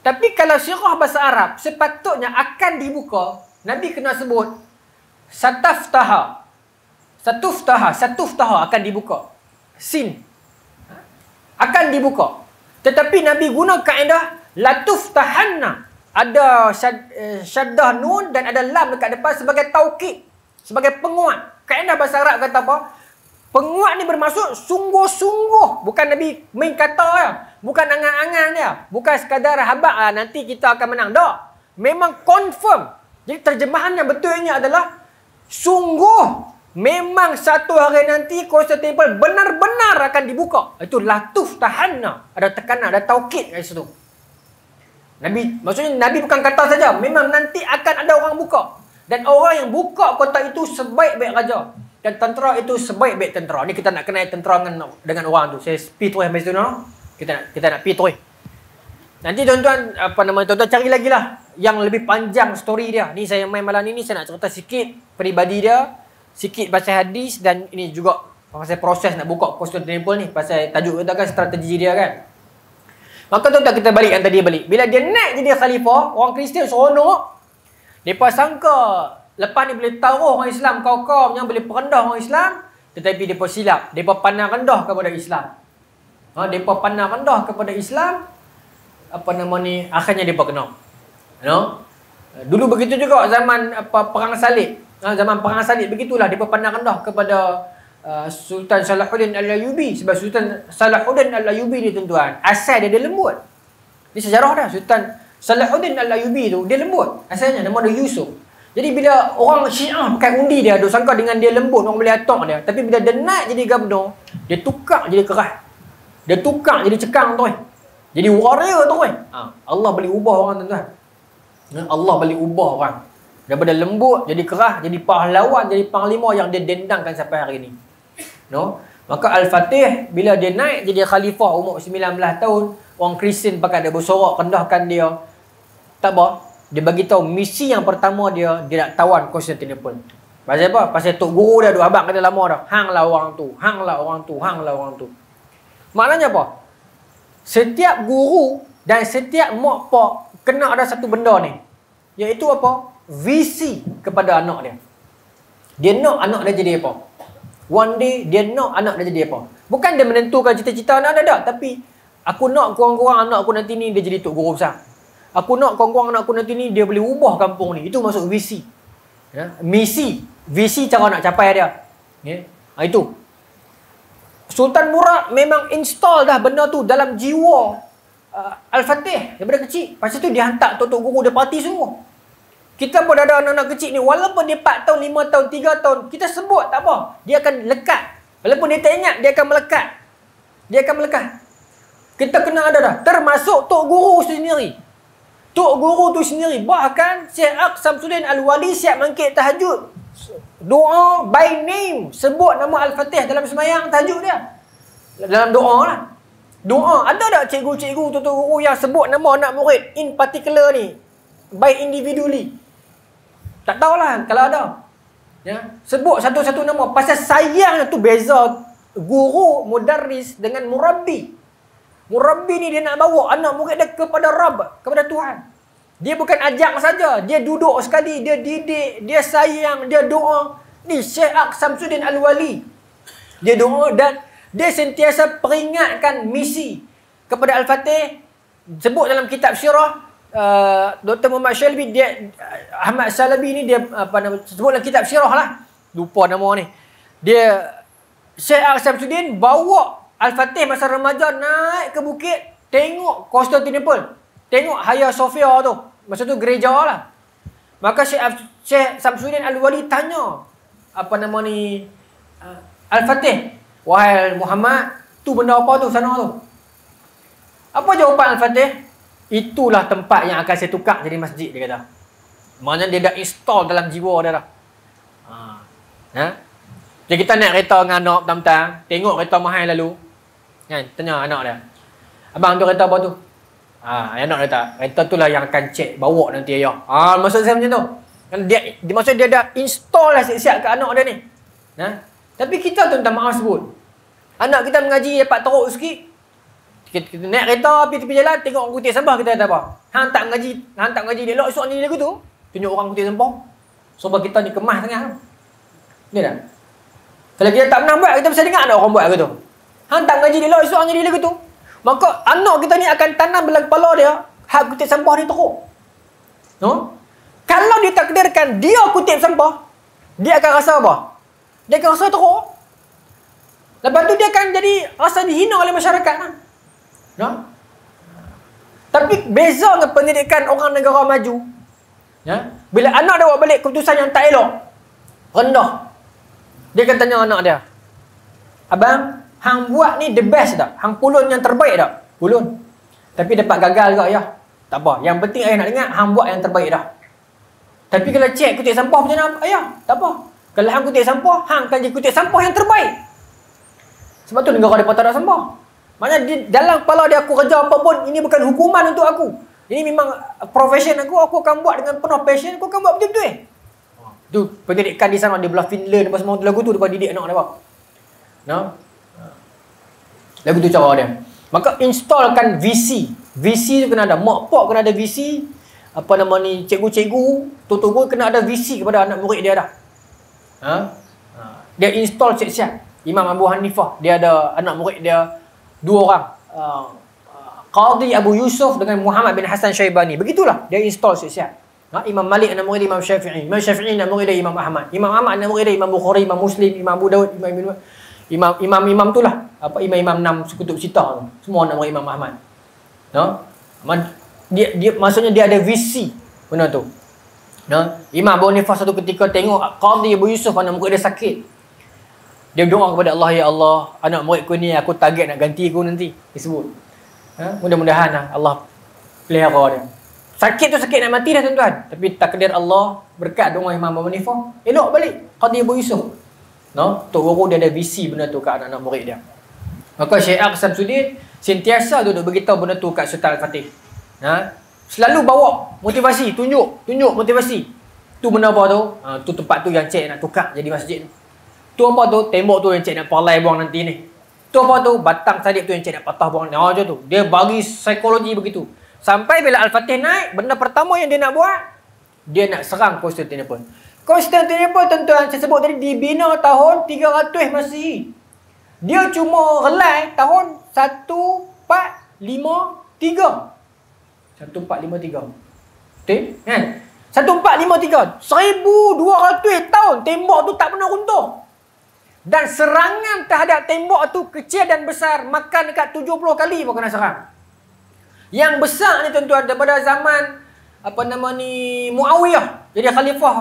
Tapi kalau sirah bahasa Arab, sepatutnya akan dibuka, Nabi kena sebut satuftaha akan dibuka. Sin akan dibuka. Tetapi Nabi guna kaedah latuftahanna. Ada syaddah nun dan ada lam dekat depan sebagai taukid, sebagai penguat. Kaedah bahasa Arab kata apa? Penguat ni bermaksud sungguh-sungguh. Bukan Nabi main kata ya. Bukan angan-angan dia. Bukan sekadar habaq nanti kita akan menang. Tak. Memang confirm. Jadi terjemahan yang betulnya adalah sungguh. Memang satu hari nanti Konstantinopel benar-benar akan dibuka. Itu latuf tahanna. Ada tekanan, ada taukid kat situ. Maksudnya Nabi bukan kata saja. Memang nanti akan ada orang buka. Dan orang yang buka kota itu sebaik-baik raja. Dan tentera itu sebaik-baik tentera. Ni kita nak kenal tentera dengan orang tu. Saya pi terus habis tu no. Kita nak pi terus. Nanti tuan-tuan tuan-tuan cari lagi lah yang lebih panjang story dia. Ni saya main malam ni saya nak cerita sikit peribadi dia. Sikit pasal hadis dan ini juga pasal proses nak buka Konstantinopel ni. Pasal tajuk kita kan strategi dia kan. Maka tuan-tuan kita balik yang tadi balik. Bila dia naik jadi khalifah, orang Kristian seronok. Mereka sangka lepas ni boleh taruh orang Islam kaum-kaum yang boleh perendah orang Islam. Tetapi mereka silap. Mereka pandang rendah kepada Islam. Mereka pandang rendah kepada Islam. Akhirnya mereka kena. Dulu begitu juga zaman perang salib. Zaman perang salib begitulah dia pandang rendah kepada Sultan Salahuddin Al-Ayyubi. Sebab Sultan Salahuddin Al-Ayyubi ni tuan-tuan, asal dia lembut. Ni sejarah dah. Sultan Salahuddin Al-Ayyubi tu dia lembut. Asalnya nama dia Yusuf. Jadi bila orang Syiah pakai undi dia, duk sangka dengan dia lembut orang boleh atok dia. Tapi bila dia naik jadi gubernur, dia tukar jadi keras. Dia tukar jadi cekang tu. Jadi warrior tu. Allah boleh ubah orang tuan-tuan. Allah boleh ubah orang. Daripada lembut, jadi keras, jadi pahlawan, jadi panglima yang dia dendangkan sampai hari ini. Maka Al-Fatih, bila dia naik jadi khalifah umur 19 tahun, orang Kristian pakai dia bersorak, rendahkan dia. Tak apa. Dia bagi tahu misi yang pertama dia nak tawan Konstantinopel. Pasal apa? Pasal tok guru dia duk habaq kata lama dah. Hanglah orang tu, hanglah orang tu, hanglah orang tu. Maknanya apa? Setiap guru dan setiap mak pak kena ada satu benda ni. Iaitu apa? Visi kepada anak dia. Dia nak anak dia jadi apa? One day dia nak anak dia jadi apa? Bukan dia menentukan cita-cita anak dia tak, tapi aku nak kurang-kurang anak aku nanti ni dia jadi tok guru besar. Aku nak kurang-kurang anak aku nanti ni dia boleh ubah kampung ni. Itu masuk visi. Misi, visi cara nak capai dia. Itu. Sultan Murad memang install dah benda tu dalam jiwa Al-Fatih daripada kecil. Pasal tu dia hantar tok-tok guru dia parti semua. Kita pun ada anak-anak kecil ni, walaupun dia 4 tahun, 5 tahun, 3 tahun, kita sebut tak apa. Dia akan lekat. Walaupun dia tak ingat, dia akan melekat. Dia akan melekat. Kita kena ada dah. Termasuk tok guru sendiri. Tok guru tu sendiri, bahkan Syekh Aq Samsuddin Al-Wali siap mangkit tahajud. Doa by name, sebut nama Al-Fatih dalam sembahyang tahajud dia. Dalam doa lah. Doa, ada tak cikgu-cikgu, tutor guru yang sebut nama anak murid in particular ni, by individually? Tak tahulah kalau ada. Ya, sebut satu-satu nama. Pasal sayang tu beza guru mudarris dengan murabbi. Murabbi ni dia nak bawa anak murid dia kepada Rabb, kepada Tuhan. Dia bukan ajak saja, dia duduk sekali, dia didik, dia sayang, dia doa. Ni Syekh Aq Samsuddin Al-Wali. Dia doa dan dia sentiasa peringatkan misi kepada Al-Fatih. Sebut dalam kitab syirah, Dr. Muhammad Syalbi, dia Ahmad Salabi ni, dia apa nama, sebut dalam kitab syirah lah. Lupa nama ni. Dia Syekh Aq Samsuddin bawa Al-Fatih masa remaja naik ke bukit, tengok Constantinople, tengok Hagia Sophia tu. Masa tu gereja lah. Maka Syekh Samsuddin Al-Wali tanya, apa nama ni, Al-Fatih, wahai Muhammad, tu benda apa tu sana tu? Apa jawapan Al-Fatih? Itulah tempat yang akan saya tukar jadi masjid, dia kata. Maknanya dia dah install dalam jiwa dia dah. Jadi kita naik kereta dengan anak petang-petang, tengok kereta mahal lalu. Kan, tanya anak dia, abang tu kereta apa tu? Anak dia tak, kereta tu lah yang akan cek bawa nanti ayah. Maksud saya macam tu. Dia maksud dia dah install lah siap-siap ke anak dia ni. Tapi kita tu minta maaf sebut, anak kita mengaji dapat teruk sikit, kita naik kereta pergi tepi jalan, tengok orang kutip sampah, kita kata apa? Hang tak mengaji dia elok, esok ni lagu tu tunjuk orang kutip sampah. Sebab kita ni kemas sangat. Dia dah. Kalau kita tak pernah buat, kita mesti dengar ada orang buat ke tu. Hang tak mengaji dia elok, esok hang jadi lagu tu. Maka anak kita ni akan tanam dalam kepala dia, hak kutip sampah ni teruk. Kalau ditakdirkan dia kutip sampah, dia akan rasa apa? Dia akan rasa teruk. Lepas tu dia akan jadi rasa dihina oleh masyarakat. Tapi beza dengan pendidikan orang negara maju. Bila anak dia buat balik keputusan yang tak elok, rendah, dia akan tanya anak dia, abang, hang buat ni the best tak? Hang pulun yang terbaik tak? Pulun. Tapi dapat gagal ke ayah? Tak apa. Yang penting ayah nak dengar, hang buat yang terbaik dah. Tapi kalau cek kutip sampah macam mana? Ayah, tak apa. Kalau hang kutip sampah, hang akan jadi kutip sampah yang terbaik. Sebab tu negara dia tak ada sampah. Maknanya dalam kepala dia, aku kerja apa pun, ini bukan hukuman untuk aku. Ini memang profession aku akan buat dengan penuh passion, aku akan buat betul-betul. Tu pendidikan di sana, dia belah Finland apa semua tu, lagu tu dia didik anak dia apa. Lagu tu cara dia. Maka installkan VC. VC tu kena ada. Mak pak kena ada VC. Apa nama ni, cikgu-cikgu, tutor guru kena ada VC kepada anak murid dia dah. Dia install siap-siap. Imam Abu Hanifah, dia ada anak murid dia 2 orang. Qadhi Abu Yusuf dengan Muhammad bin Hasan Syaibani. Begitulah dia install siap-siap. Imam Malik anak murid Imam Syafi'i. Imam Syafi'i anak murid dia Imam Ahmad. Imam Ahmad anak murid dia Imam Bukhari, Imam Muslim, Imam Abu Daud, Imam tu lah. Apa imam 6 sekutub sitah tu. Semua anak murid Imam Ahmad. Dia maksudnya dia ada visi benda tu. Imam Abu Hanifah satu ketika tengok Qadhi Abu Yusuf anak murid dia sakit. Dia doa kepada Allah, ya Allah, anak muridku ni aku target nak ganti aku nanti. Disebut. Mudah-mudahan Allah pelihara dia. Sakit tu sakit nak mati dah tuan-tuan. Tapi takdir Allah berkat doa Imam Abu Hanifah, elok balik Qadhi Abu Yusuf. Tok guru dia ada visi benda tu kat anak-anak murid dia. Maka Syekh Aq Samsuddin sentiasa duduk beritahu benda tu kat Sultan Al-Fatih. Selalu bawa motivasi, tunjuk motivasi. Tu benda apa tu? Tu tempat tu yang cik nak tukar jadi masjid. Tu apa tu? Tembok tu yang cik nak palai buang nanti ni. Tu apa tu? Batang sadip tu yang cik nak patah buang. Macam tu. Dia bagi psikologi begitu. Sampai bila Al-Fatih naik, benda pertama yang dia nak buat, dia nak serang Constantinople. Constantinople tuan-tuan, saya sebut tadi, dibina tahun 300 Masihi. Dia cuma relai tahun 1453. 1453. Betul? Kan? 1453. 1200 tahun tembok tu tak pernah runtuh. Dan serangan terhadap tembok tu kecil dan besar, makan dekat 70 kali pun kena serang. Yang besar ni tuan-tuan daripada zaman apa nama ni Muawiyah. Jadi khalifah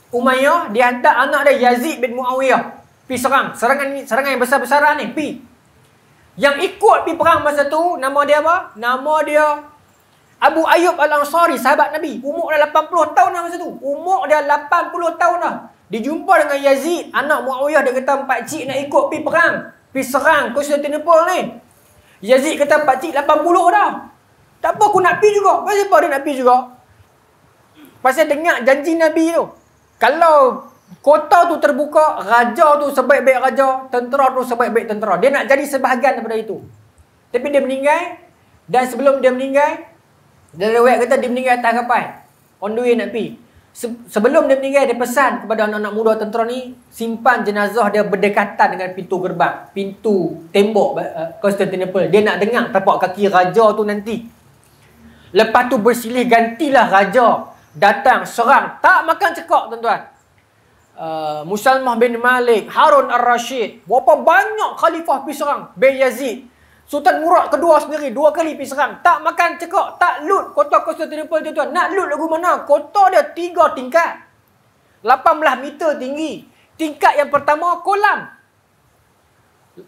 Umayyah, dia hantar anak dia Yazid bin Muawiyah pi serangan yang besar-besaran ni pi. Yang ikut pi perang masa tu nama dia apa? Nama dia Abu Ayyub Al-Ansari, sahabat Nabi, umur dah 80 tahun dah masa tu. Umur dia 80 tahun dah. Dijumpa dengan Yazid, anak Muawiyah. Dia kata, pakcik nak ikut pergi perang, pergi serang Konstantinopel ni. Yazid kata, pakcik 80 dah. Tak apa, aku nak pergi juga. Pasal apa dia nak pergi juga? Pasal dengar janji Nabi tu. Kalau kota tu terbuka, raja tu sebaik-baik raja, tentera tu sebaik-baik tentera. Dia nak jadi sebahagian daripada itu. Tapi dia meninggal. Dan sebelum dia meninggal, dia riwayat kata dia meninggal atas kapal. On the way nak pergi. Sebelum dia meninggal, dia pesan kepada anak-anak muda tentera ni, simpan jenazah dia berdekatan dengan pintu gerbang, pintu tembok Konstantinopel. Dia nak dengar tapak kaki raja tu nanti. Lepas tu bersilih gantilah raja datang serang, tak makan cekak tuan-tuan. Musalmah bin Malik, Harun Ar-Rashid, berapa banyak khalifah pergi serang bin Yazid. Sultan Murad kedua sendiri 2 kali pergi serang, tak makan cekak, tak loot kota Konstantinopel tuan-tuan. Nak loot lagu mana? Kota dia 3 tingkat, 18 meter tinggi. Tingkat yang pertama kolam,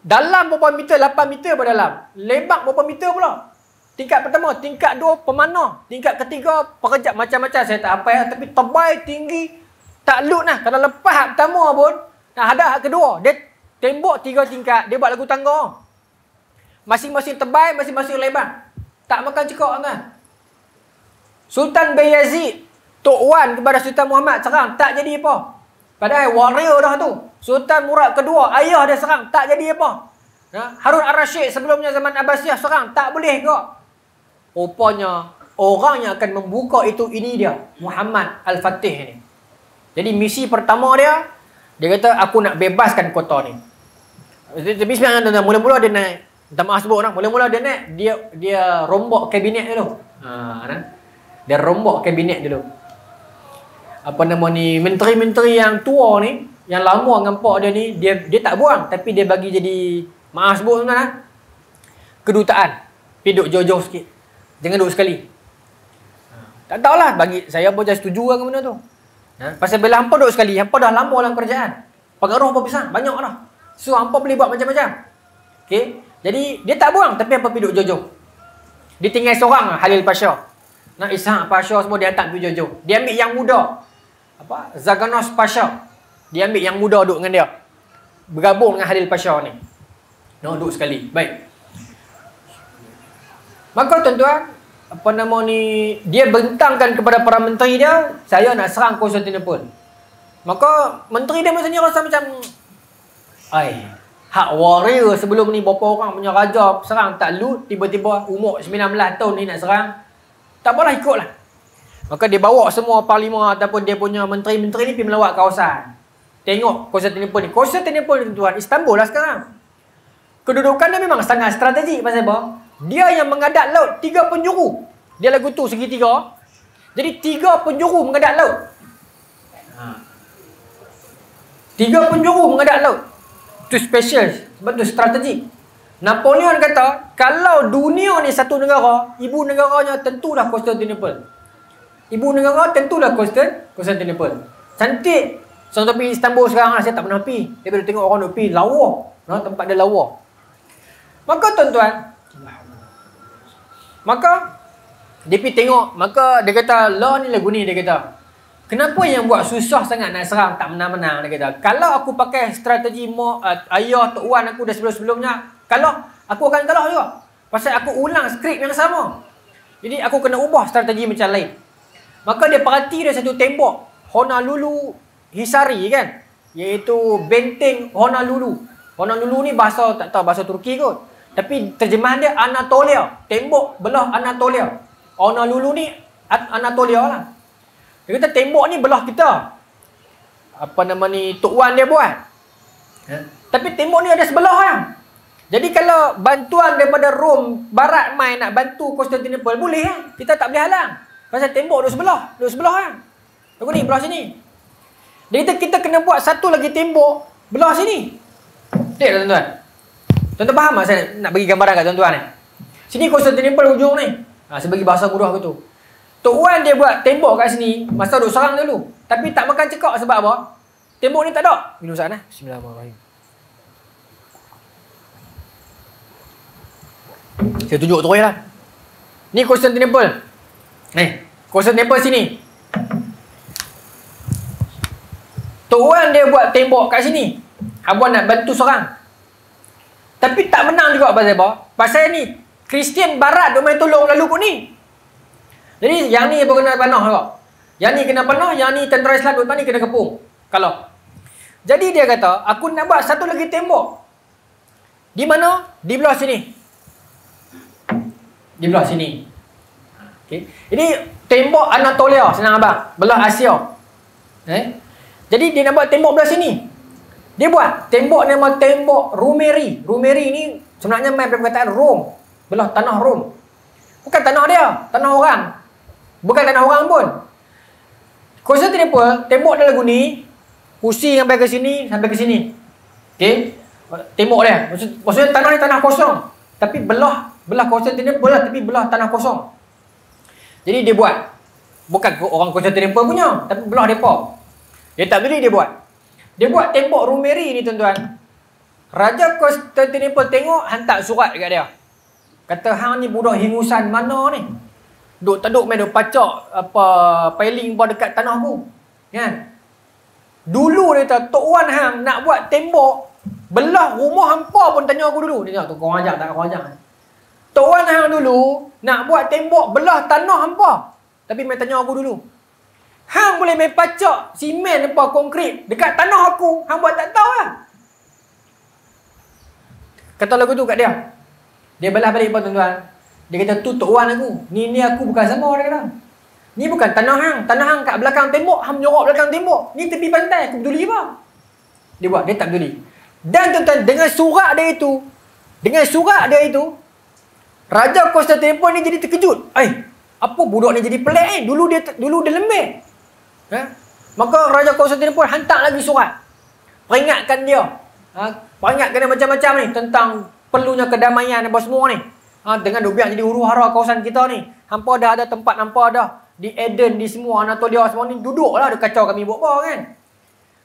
dalam berapa meter? 8 meter pada dalam, lebar berapa meter pula. Tingkat pertama, tingkat 2 pemanah, tingkat ketiga pekerja macam-macam saya tak apa ya, tapi tebal tinggi, tak loot lah. Kalau lepas hak pertama pun, nah ada hak kedua, dia tembok 3 tingkat, dia buat lagu tangga. Masing-masing tebal, masing-masing lebar. Tak makan cekak kan. Sultan bin Yazid, Tok Wan kepada Sultan Muhammad serang, tak jadi apa. Padahal warrior dah tu. Sultan Murad kedua, ayah dia serang, tak jadi apa. Harun Ar-Rashid sebelumnya zaman Abbasiyah serang, tak boleh kok. Rupanya orang yang akan membuka itu, ini dia, Muhammad Al-Fatih ni. Jadi misi pertama dia kata aku nak bebaskan kota ni. Tapi sebenarnya mula-mula dia naik, minta maaf sebut orang, mula-mula dia naik, dia rombak kabinet dulu. Dia rombak kabinet dulu. Apa nama ni, menteri-menteri yang tua ni, yang lama nampak dia ni, dia tak buang, tapi dia bagi jadi, maaf sebut tuan-tuan, kedutaan. Pergi duduk jauh-jauh sikit. Jangan duduk sekali. Tak tahulah, bagi saya pun jadi setuju lah ke benda tu. Pasal bila hampa duduk sekali, hampa dah lama dalam kerajaan, pengaruh apa pisang, banyak dah. So hampa boleh buat macam-macam. Okay? Jadi dia tak buang, tapi hampa pergi duduk jauh-jauh. Dia tinggal seorang Halil Pasha. Nak Ishaq Pasha semua dia hantar pergi jauh-jauh. Dia ambil yang muda. Zaganos Pasha. Dia ambil yang muda duduk dengan dia. Bergabung dengan Halil Pasha ni. Duduk sekali. Baik. Maka tuan-tuan, apa nama ni, dia bentangkan kepada para menteri dia, saya nak serang Konstantinopel. Maka menteri dia maksudnya rasa macam, hak warrior sebelum ni berapa orang punya raja serang tak loot, tiba-tiba umur 19 tahun ni nak serang, tak apalah, ikutlah. Maka dia bawa semua parlimen ataupun dia punya menteri-menteri ni pergi melawat kawasan. Tengok Konstantinopel ni. Konstantinopel ni tuan-tuan, Istanbul lah sekarang. Kedudukan dia memang sangat strategik. Pasal apa? Dia yang menghadap laut 3 penjuru. Dia lagu tu segitiga. Jadi 3 penjuru menghadap laut. 3 penjuru menghadap laut. Itu special. Sebab tu strategik. Napoleon kata, kalau dunia ni satu negara, ibu negaranya tentulah Konstantinopel. Ibu negara tentulah Konstantinopel. Cantik. Contoh pergi Istanbul sekarang lah, saya tak pernah pergi. Dia bila tengok orang duk pergi, lawa. Tempat dia lawa. Maka tuan-tuan, maka dia pergi tengok, maka dia kata, lah ni lagu ni, dia kata, kenapa yang buat susah sangat nak serang tak menang-menang, dia kata. Kalau aku pakai strategi ayah Tok Wan aku dah sebelum-sebelumnya, kalau aku akan kalah juga. Pasal aku ulang skrip yang sama. Jadi aku kena ubah strategi macam lain. Maka dia perhati dia satu tembok Honolulu Hisari kan, iaitu benteng Honolulu. Honolulu ni bahasa, tak tahu bahasa Turki kot. Tapi terjemahan dia Anatolia. Tembok belah Anatolia. Honolulu ni Anatolia lah. Dia kata tembok ni belah kita. Apa nama ni, Tok Wan dia buat. Tapi tembok ni ada sebelah lah. Jadi kalau bantuan daripada Rom Barat mai nak bantu Konstantinopel, boleh lah. Kita tak boleh halang. Pasal tembok duduk sebelah lah. Lagu ni belah sini. Dia kata kita kena buat satu lagi tembok belah sini. Tengok tuan-tuan. Tuan-tuan faham tak saya nak bagi gambaran kat tuan-tuan ni? Sini Konstantinopel ujung ni. Saya bagi bahasa mudah ke tu. Tok Wan dia buat tembok kat sini, masa duk serang dulu. Tapi tak makan cekak sebab apa? Tembok ni tak ada. Minum sana. Bismillahirrahmanirrahim. Saya tunjuk terus lah. Ni Konstantinopel. Kawasan temple sini. Tok Wan dia buat tembok kat sini. Abang nak bantu seorang. Tapi tak menang juga pasal apa? Pasal ni Kristian Barat duk main tolong lalu kot ni. Jadi yang ni pun kena panah juga. Yang ni kena panah, yang ni tentera Islam duk ni kena kepung. Kalau. Jadi dia kata, aku nak buat satu lagi tembok. Di mana? Di belah sini. Di belah sini. Okay. Ini tembok Anatolia, senang abang. Belah Asia. Jadi dia nak buat tembok belah sini. Dia buat tembok nama tembok Rumeri. Rumeri ni sebenarnya main perkataan Rom. Belah tanah Rom. Bukan tanah dia, tanah orang. Bukan tanah orang pun. Konstantinopel, tembok dia lagu ni, pusing sampai ke sini, sampai ke sini. Okey. Tembok dia. Maksudnya tanah ni tanah kosong. Tapi belah Konstantinopel lah, tapi belah tanah kosong. Jadi dia buat. Bukan orang Konstantinopel punya, tapi belah depa. Dia tak beli, dia buat. Dia buat tembok Rumeri ni tuan-tuan. Raja Konstantinopel tengok, hantar surat dekat dia. Kata, hang ni budak hingusan mana ni? Duk taduk main duk pacak apa piling buat dekat tanah aku. Kan? Dulu dia kata, Tok Wan hang nak buat tembok belah rumah hampa pun tanya aku dulu. Dia tengok tu kau ajak tak kau ajak. Tok Wan hang dulu nak buat tembok belah tanah hampa. Tapi main tanya aku dulu. Hang boleh main pacak simen apa konkrit dekat tanah aku, hang buat tak tahu lah. Kata lagu tu kat dia. Dia belah balik apa tuan-tuan? Dia kata tu Tok Wan aku. Ni aku bukan sama dia kata. Ni bukan tanah hang. Tanah hang kat belakang tembok, hang menyorok belakang tembok. Ni tepi pantai, aku peduli apa? Dia buat, dia tak peduli. Dan tuan-tuan, dengan surat dia itu, Raja Konstantinopel ni jadi terkejut. Apa budak ni jadi pelik Dulu dia lembek. Maka Raja Konstantinopel hantar lagi surat. Peringatkan dia. Peringatkan dia macam-macam ni tentang perlunya kedamaian apa semua ni. Dengan biar jadi huru-hara kawasan kita ni. Hampa dah ada tempat hampa dah. Di Eden, di semua Anatolia semua ni. Duduklah dia kacau kami buat apa kan.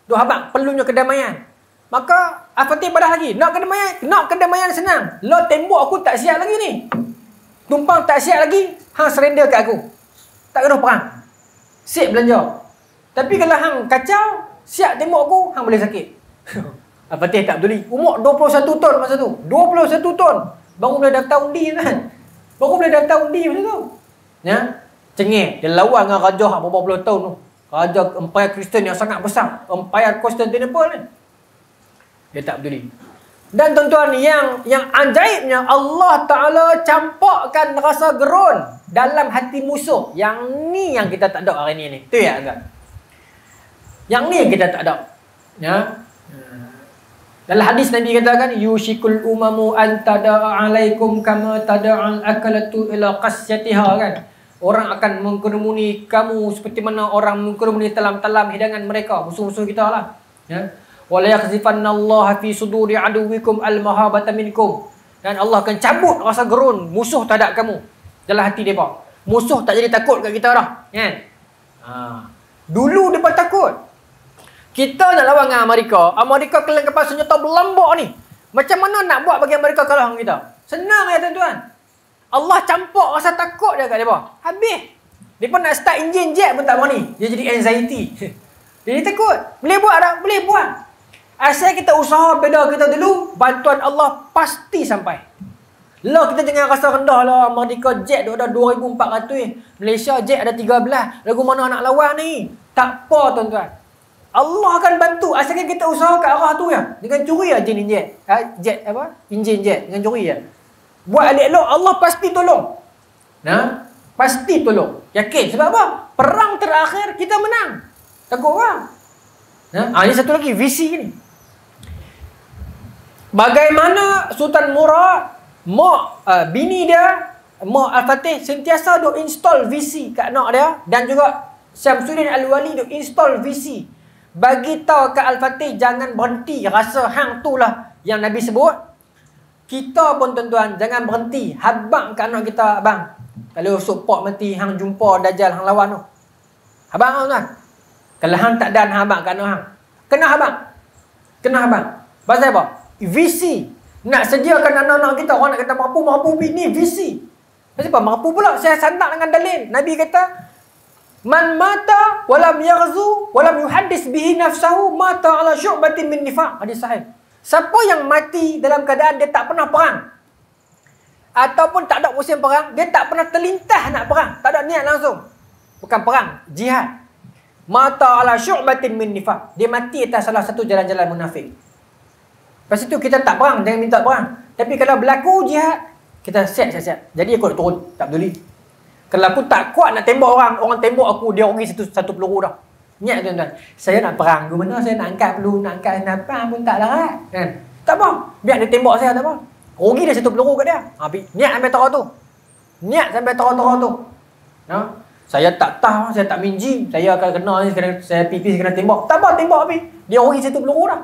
Duk habang perlunya kedamaian. Maka Al-Fatih badah lagi. Nak kedamaian senang. Lo tembok aku tak siap lagi ni. Tumpang tak siap lagi. Hang surrender kat aku. Tak kena perang. Siap belanja. Tapi kalau hang kacau, siap tembok aku, hang boleh sakit. Al-Fatih tak peduli. Umur 21 tahun masa tu. 21 tahun. Baru boleh daftar undi kan. Baru boleh daftar undi masa tu. Ya. Cengih. Dia lawan dengan raja berapa puluh tahun tu. Raja Empire Kristian yang sangat besar. Empire Konstantinopel ni. Dia tak peduli. Dan tuan-tuan, yang ajaibnya Allah Ta'ala campakkan rasa gerun dalam hati musuh. Yang ni yang kita tak ada hari ni. Tu ya agak. Yang ni yang kita tak ada. Ya. Dalam hadis Nabi katakan, yushikul umamu an tada'a alaikum kama tada'al akalatu ila qasyatiha kan. Orang akan mengkerumuni kamu seperti mana orang mengkerumuni talam-talam hidangan mereka. Musuh-musuh kita lah. Ya. Wala yakhzifannallaha fi suduri aduwikum al-mahabata minkum. Dan Allah akan cabut rasa gerun musuh terhadap kamu dalam hati mereka. Musuh tak jadi takut kat kita dah. Kan? Dulu mereka takut. Kita nak lawan dengan Amerika. Amerika kelang kapal senjata berlambak ni. Macam mana nak buat bagi Amerika kalah dengan kita? Senang ya tuan-tuan. Allah campak rasa takut dia kat mereka. Habis. Mereka nak start enjin jet pun tak berani. Dia jadi anxiety. Dia takut. Boleh buat tak? Boleh buat. Asal kita usaha beda kita dulu, bantuan Allah pasti sampai. Lah kita jangan rasa rendah lah. Amerika jet dah ada 2,400. Malaysia jet ada 13. Lagu mana nak lawan ni? Tak apa tuan-tuan. Allah akan bantu. Asalkan kita usaha kat arah tu ya. Dengan curi aja enjin jet. Jet apa? Enjin jet. Dengan curi ya. Buat elok-elok, Allah pasti tolong. Nah, pasti tolong. Yakin. Sebab apa? Perang terakhir kita menang. Takut orang. Nah, ini satu lagi visi ni. Bagaimana Sultan Murad, bini dia, Mak Al-Fatih sentiasa duk install visi kat anak dia, dan juga Syamsuddin Al-Wali duk install visi. Bagi tahu kat Al-Fatih jangan berhenti rasa hang tu lah yang Nabi sebut. Kita pun tuan-tuan jangan berhenti habang kat anak kita, abang. Kalau support mati hang jumpa Dajjal hang lawan tu. Habang tuan. Kalau hang tak dan habang kat anak hang. Kena habang. Kena habang. Pasal apa? Visi. Nak sediakan anak-anak kita, orang nak kata mampu ni visi. Sebab mampu pula saya sandak dengan dalil. Nabi kata, man mata walam yaghzu walam yuhaddis bihi nafsahu mata ala syu'batin min nifaq. Hadis sahih. Siapa yang mati dalam keadaan dia tak pernah perang ataupun tak ada musim perang, dia tak pernah terlintas nak perang, tak ada niat langsung. Bukan perang, jihad. Mata ala syu'batin min nifaq. Dia mati atas salah satu jalan-jalan munafik. Lepas itu kita tak perang, jangan minta perang. Tapi kalau berlaku jihad, kita siap. Jadi aku nak turun, tak peduli. Kalau aku tak kuat nak tembak orang tembak aku, dia rugi satu peluru dah. Niat tuan-tuan. Saya nak perang ke mana, saya nak angkat peluru, nak angkat senapang pun tak larat. Kan? Tak apa. Biar dia tembak saya, tak apa. Rugi dia satu peluru kat dia. Niat sampai terang tu. Niat sampai terang tu. Saya tak tahu, saya tak minjim. Saya akan kena ni, saya pipis kena tembak. Tak apa, tembak habis. Dia rugi satu peluru dah.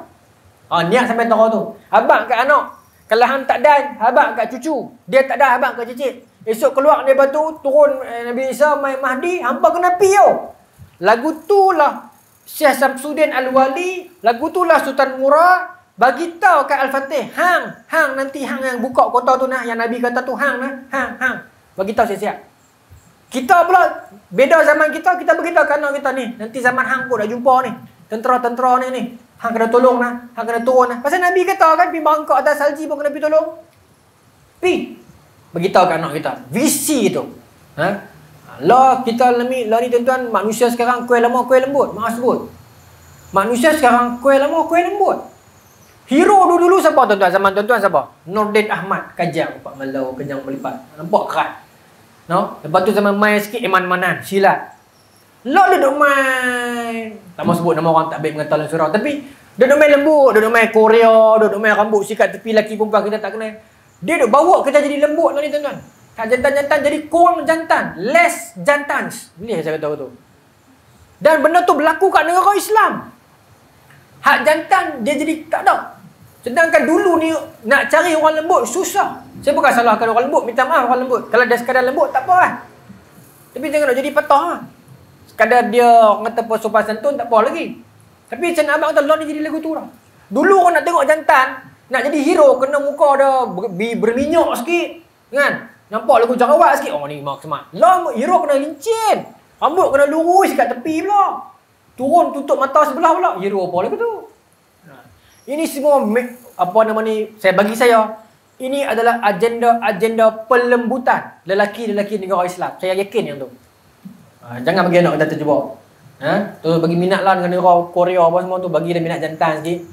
Niat sampai terang tu. Habaq kat anak. Kalau hang tak dan, habaq kat cucu. Dia tak ada, habaq kat cicit. Esok keluar daripada tu, turun Nabi Isa, mai Mahdi, hampa kena pi tau. Lagu tu lah Syekh Samsudin Al-Wali, lagu tu lah Sultan Murad bagi tahu kat Al-Fatih, hang nanti hang yang buka kota tu nak, yang Nabi kata tu hang. Bagi tahu siap-siap. Kita pula beda zaman kita beritahu kat anak kita ni, nanti zaman hang pun dah jumpa ni. Tentera-tentera ni. Hang kena tolong lah, hang kena turun lah. Pasal Nabi kata kan, pergi bangkok atas salji pun kena pergi tolong. Beritahu kat anak kita. Visi tu. Lah kita ni tuan-tuan, manusia sekarang kuih lama kuih lembut. Maaf sebut. Manusia sekarang kuih lama kuih lembut. Hero dulu siapa tuan-tuan? Zaman tuan-tuan siapa? Nordin Ahmad, Kajang, Pak Malau, Kenyang Melipat. Nampak kerat. Lepas tu zaman main sikit, Iman Manan, silat. Lah dia duduk main, tak mau sebut nama orang tak baik mengatakan surau, tapi dia duduk main lembut, duduk main Korea, duduk main rambut sikat tepi laki perempuan kita tak kenal. Dia duduk bawa kita jadi lembut ni tuan-tuan. Tak jantan-jantan jadi kurang jantan, less jantans. Boleh saya kata betul. Dan benda tu berlaku kat negara Islam. Hak jantan dia jadi tak ada. Sedangkan dulu ni nak cari orang lembut susah. Saya bukan salahkan orang lembut, minta maaf orang lembut. Kalau dia sekadar lembut tak apa lah. Tapi jangan nak jadi patah lah. Sekadar dia orang kata sopan santun tak apa lagi. Tapi macam abang kata Allah ni jadi lagu tu lah. Dulu orang nak tengok jantan, nak jadi hero kena muka dia berminyak sikit, kan? Nampak lagu jarawat sikit. Ni mak semat. Lah hero kena lincin. Rambut kena lurus kat tepi pula. Turun tutup mata sebelah pula. Hero apa lagu tu? Ini semua saya bagi saya, ini adalah agenda pelembutan lelaki-lelaki negara Islam. Saya yakin yang tu. Jangan bagi anak kita terjebak. Tu bagi minat lah dengan negara Korea apa semua tu, bagi dia minat jantan sikit.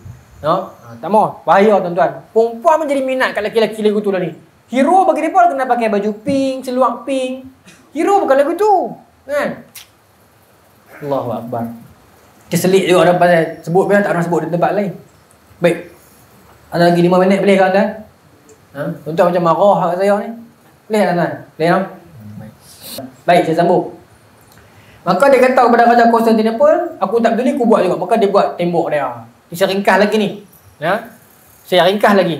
Tak mau, bahaya tuan-tuan. Perempuan menjadi minat kat lelaki-lelaki lagu tu lah ni. Hero bagi mereka kena pakai baju pink, seluar pink. Hero bukan lagu tu, kan? Allahu Akbar. Keselik juga ada pasal sebut biar tak orang sebut di tempat lain. Baik. Ada lagi 5 minit boleh kan tuan? Tuan-tuan macam marah kat saya ni. Boleh tak tuan? Boleh tak? Baik, saya sambung. Maka dia kata kepada Raja Konstantinopel, aku tak peduli, aku buat juga. Maka dia buat tembok dia. Saya ringkas lagi ni. Saya ringkas lagi.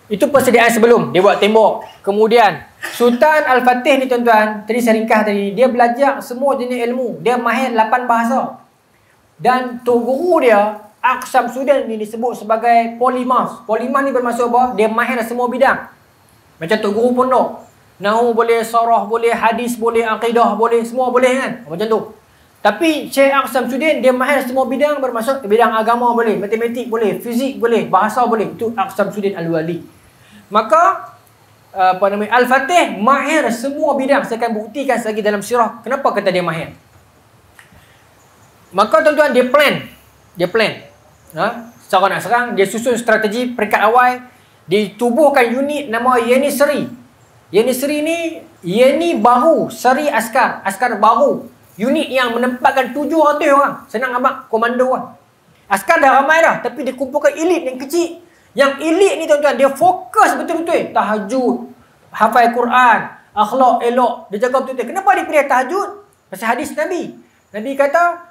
Itu persediaan sebelum dia buat tembok. Kemudian Sultan Al-Fatih ni tuan-tuan, tadi saya ringkas tadi, dia belajar semua jenis ilmu. Dia mahir 8 bahasa. Dan tok guru dia, Syamsuddin ni disebut sebagai polimas. Polimas ni bermaksud apa? Dia mahir semua bidang. Macam tok guru pondok. Nahu boleh, sarah boleh, hadis boleh, akidah boleh, semua boleh kan? Macam tu. Tapi Syekh Syamsuddin dia mahir semua bidang, bermaksud bidang agama boleh, matematik boleh, fizik boleh, bahasa boleh. Itu Syamsuddin Al-Wali. Maka Al-Fatih mahir semua bidang. Saya akan buktikan lagi dalam sirah kenapa kata dia mahir. Maka tuan-tuan dia plan. Secara nak serang, dia susun strategi peringkat awal. Ditubuhkan unit nama Yenisri. Yenisri ni, Yeni bahu, Seri askar bahu. Unit yang menempatkan 700 orang. Senang abang, komando lah. Askar dah ramai dah, tapi dia kumpulkan elit yang kecil. Yang elit ni tuan-tuan, dia fokus betul-betul. Tahajud, hafal Quran, akhlak elok, dia jaga betul-betul. Kenapa dia pilih tahajud? Pasal hadis Nabi. Nabi kata,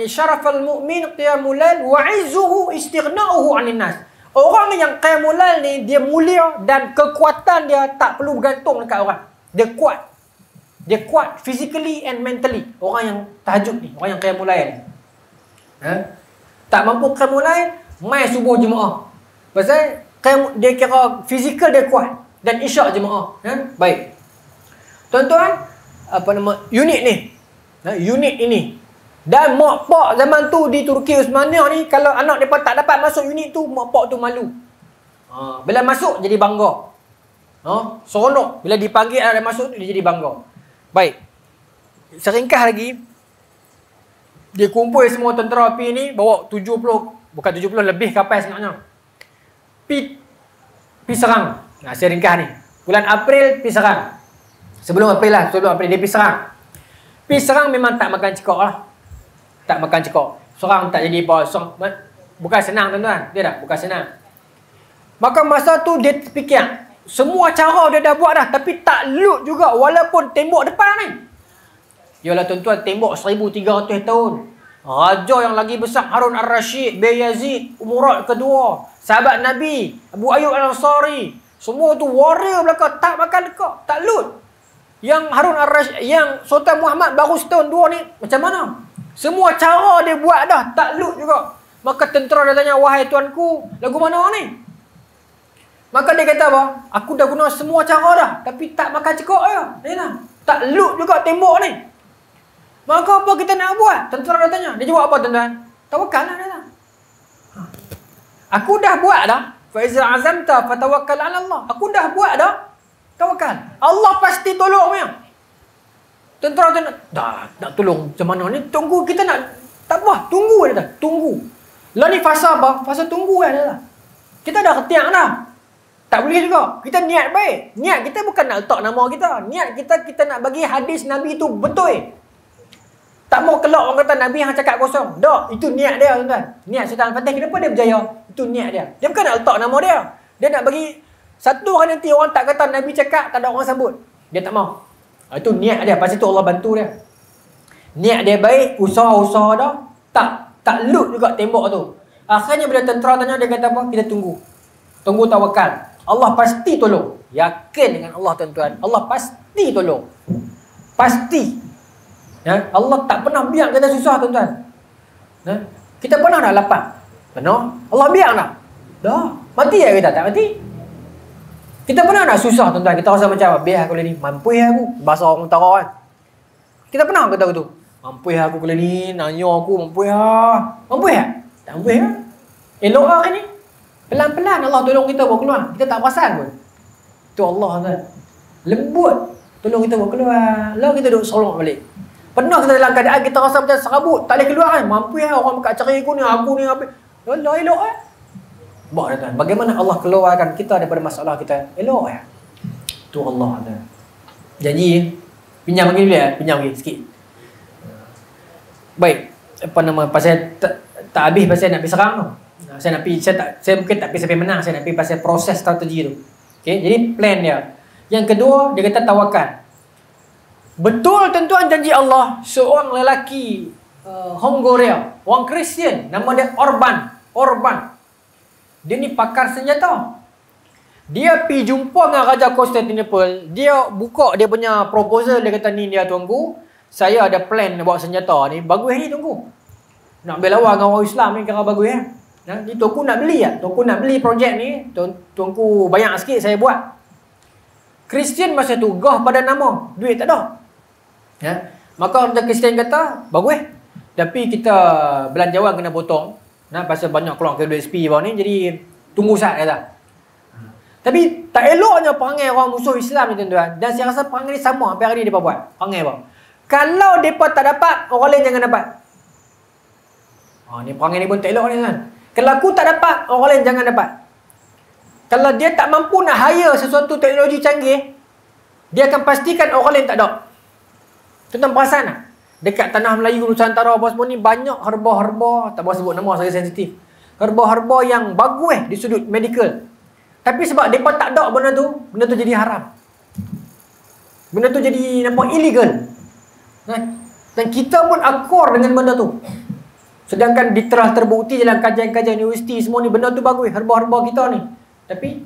syarafal mu'min qiyamul lail wa 'izzuhu istighna'uhu 'anil nas. Orang yang qiyamul lail ni dia mulia dan kekuatan dia tak perlu bergantung dekat orang. Dia kuat. Dia kuat physically and mentally. Orang yang tahajud ni, orang yang qiyamul lail ni. Tak mampu qiyamul lail, mai subuh jemaah. Pasal dia kira fizikal dia kuat dan isyak jemaah. Baik. Tuan-tuan, unit ni. Unit ini. Dan mak pak zaman tu di Turki Osmania ni, kalau anak mereka tak dapat masuk unit tu, mak pak tu malu. Bila masuk, jadi bangga. Seronok. Bila dipanggil anak dia masuk, dia jadi bangga. Baik. Seringkah lagi, dia kumpul semua tentera api ni, bawa 70, bukan 70, lebih kapal sebenarnya. Pi serang. Saya ringkah ni. Bulan April, pi serang. Sebelum April dia pi serang. Pi serang memang tak makan cekok lah. Tak makan cekok. Serang tak jadi apa. Bukan senang tuan-tuan. Dia tak? Bukan senang. Maka masa tu dia fikir, semua cara dia dah buat dah. Tapi tak loot juga walaupun tembok depan ni. Yalah tuan-tuan, tembok 1300 tahun. Raja yang lagi besar Harun Ar-Rashid, Bayazid, Murad kedua, sahabat Nabi, Abu Ayyub Al-Ansari. Semua tu warrior belakang. Tak makan dekat. Tak loot. Yang Harun Ar-Rashid, yang Sultan Muhammad baru setahun dua ni, macam mana? Semua cara dia buat dah, tak loot juga. Maka tentera dia tanya, wahai tuanku, lagu mana ni? Maka dia kata apa? Aku dah guna semua cara dah, tapi tak makan cekok je. Tak loot juga tembok ni. Maka apa kita nak buat? Tentera dia tanya. Dia jawab apa tuan-tuan? Tawakal lah dia. Aku dah buat dah. Fa iza azamta fatawakkal 'ala Allah. Aku dah buat dah. Tawakal. Allah pasti tolong punya. Tentera tu nak tolong macam mana ni? Tunggu kita nak. Tak apa, tunggu dia dah. Tunggu. Lah ni fasa apa? Fasa tunggu kan dah. Kita dah ketiak dah. Tak boleh juga. Kita niat baik. Niat kita bukan nak letak nama kita. Niat kita nak bagi hadis Nabi tu betul. Tak mau kelak orang kata Nabi yang cakap kosong. Tak, itu niat dia tuan-tuan. Niat Sultan Al-Fatih kenapa dia berjaya? Itu niat dia. Dia bukan nak letak nama dia. Dia nak bagi satu hari nanti orang tak kata Nabi cakap, tak ada orang sambut. Dia tak mau. Itu niat dia. Pasal tu Allah bantu dia. Niat dia baik, usaha-usaha dah. Tak loot juga tembok tu. Akhirnya bila tentera tanya, dia kata apa? Kita tunggu. Tunggu tawakal. Allah pasti tolong. Yakin dengan Allah tuan-tuan. Allah pasti tolong. Pasti. Allah tak pernah biar kita susah tuan-tuan. Kita pernah nak lapar? Pernah? Allah biar tak? Dah. Mati ya kita? Tak mati. Kita pernah nak susah tuan-tuan? Kita rasa macam, biar aku ni. Mampu ya aku. Bahasa orang utara kan. Kita pernah kata gitu. Mampu ya aku kali ni. Nanya aku. Mampu ya. Mampu ya? Tak mampu ya? Elok lah ni. Pelan-pelan Allah tolong kita bawa keluar. Kita tak perasan pun. Itu Allah tuan. Lembut. Tolong kita bawa keluar. Lalu kita duduk solok balik. Pernah kita dalam keadaan kita rasa macam serabut. Tak boleh keluar kan. Mampu ya orang kat cari aku ni apa. Allah elok kan. Buat tuan. Bagaimana Allah keluarkan kita daripada masalah kita. Elok ya. Itu Allah tuan. Janji. Pinjam lagi boleh. Pinjam lagi sikit. Baik. Apa nama. Pasal tak habis pasal nak pergi serang tu. Saya mungkin tak pergi sampai menang. Saya nak pergi pasal proses strategi tu. Okay. Jadi plan dia. Yang kedua, dia kata tawakal. Betul tuan-tuan janji Allah. Seorang lelaki Hongaria, orang Kristian, nama dia Orban. Dia ni pakar senjata. Dia pergi jumpa dengan Raja Constantinople. Dia buka dia punya proposal. Dia kata, ni dia tuanku, saya ada plan bawa senjata ni. Bagus ni tuanku. Nak ambil lawan dengan orang Islam ni, kira bagus ya. Ni tuanku nak beli ya. Tuanku nak beli projek ni. Tuanku bayar sikit saya buat. Kristian masa tu gah pada nama. Duit tak ada. Maka orang Kristian kata, bagus. Tapi kita belanjawan kena potong. Pasal banyak keluar ke USP bawah ni. Jadi tunggu saat kata. Tapi tak eloknya perangai orang musuh Islam ni tuan-tuan. Dan saya rasa perangai ni sama sampai hari ni mereka buat. Perangai apa? Kalau mereka tak dapat, orang lain jangan dapat. Ni perangai ni pun tak elok ni kan. Kalau aku tak dapat, orang lain jangan dapat. Kalau dia tak mampu nak hire sesuatu teknologi canggih, dia akan pastikan orang lain tak ada. Tuan-tuan perasan tak? Dekat tanah Melayu Nusantara apa semua ni banyak herba-herba, tak boleh sebut nama saya sensitif. Herba-herba yang bagus di sudut medical. Tapi sebab mereka tak ada benda tu jadi haram. Benda tu jadi nampak illegal. Dan kita pun akur dengan benda tu. Sedangkan telah terbukti dalam kajian-kajian universiti semua ni benda tu bagus, herba-herba kita ni. Tapi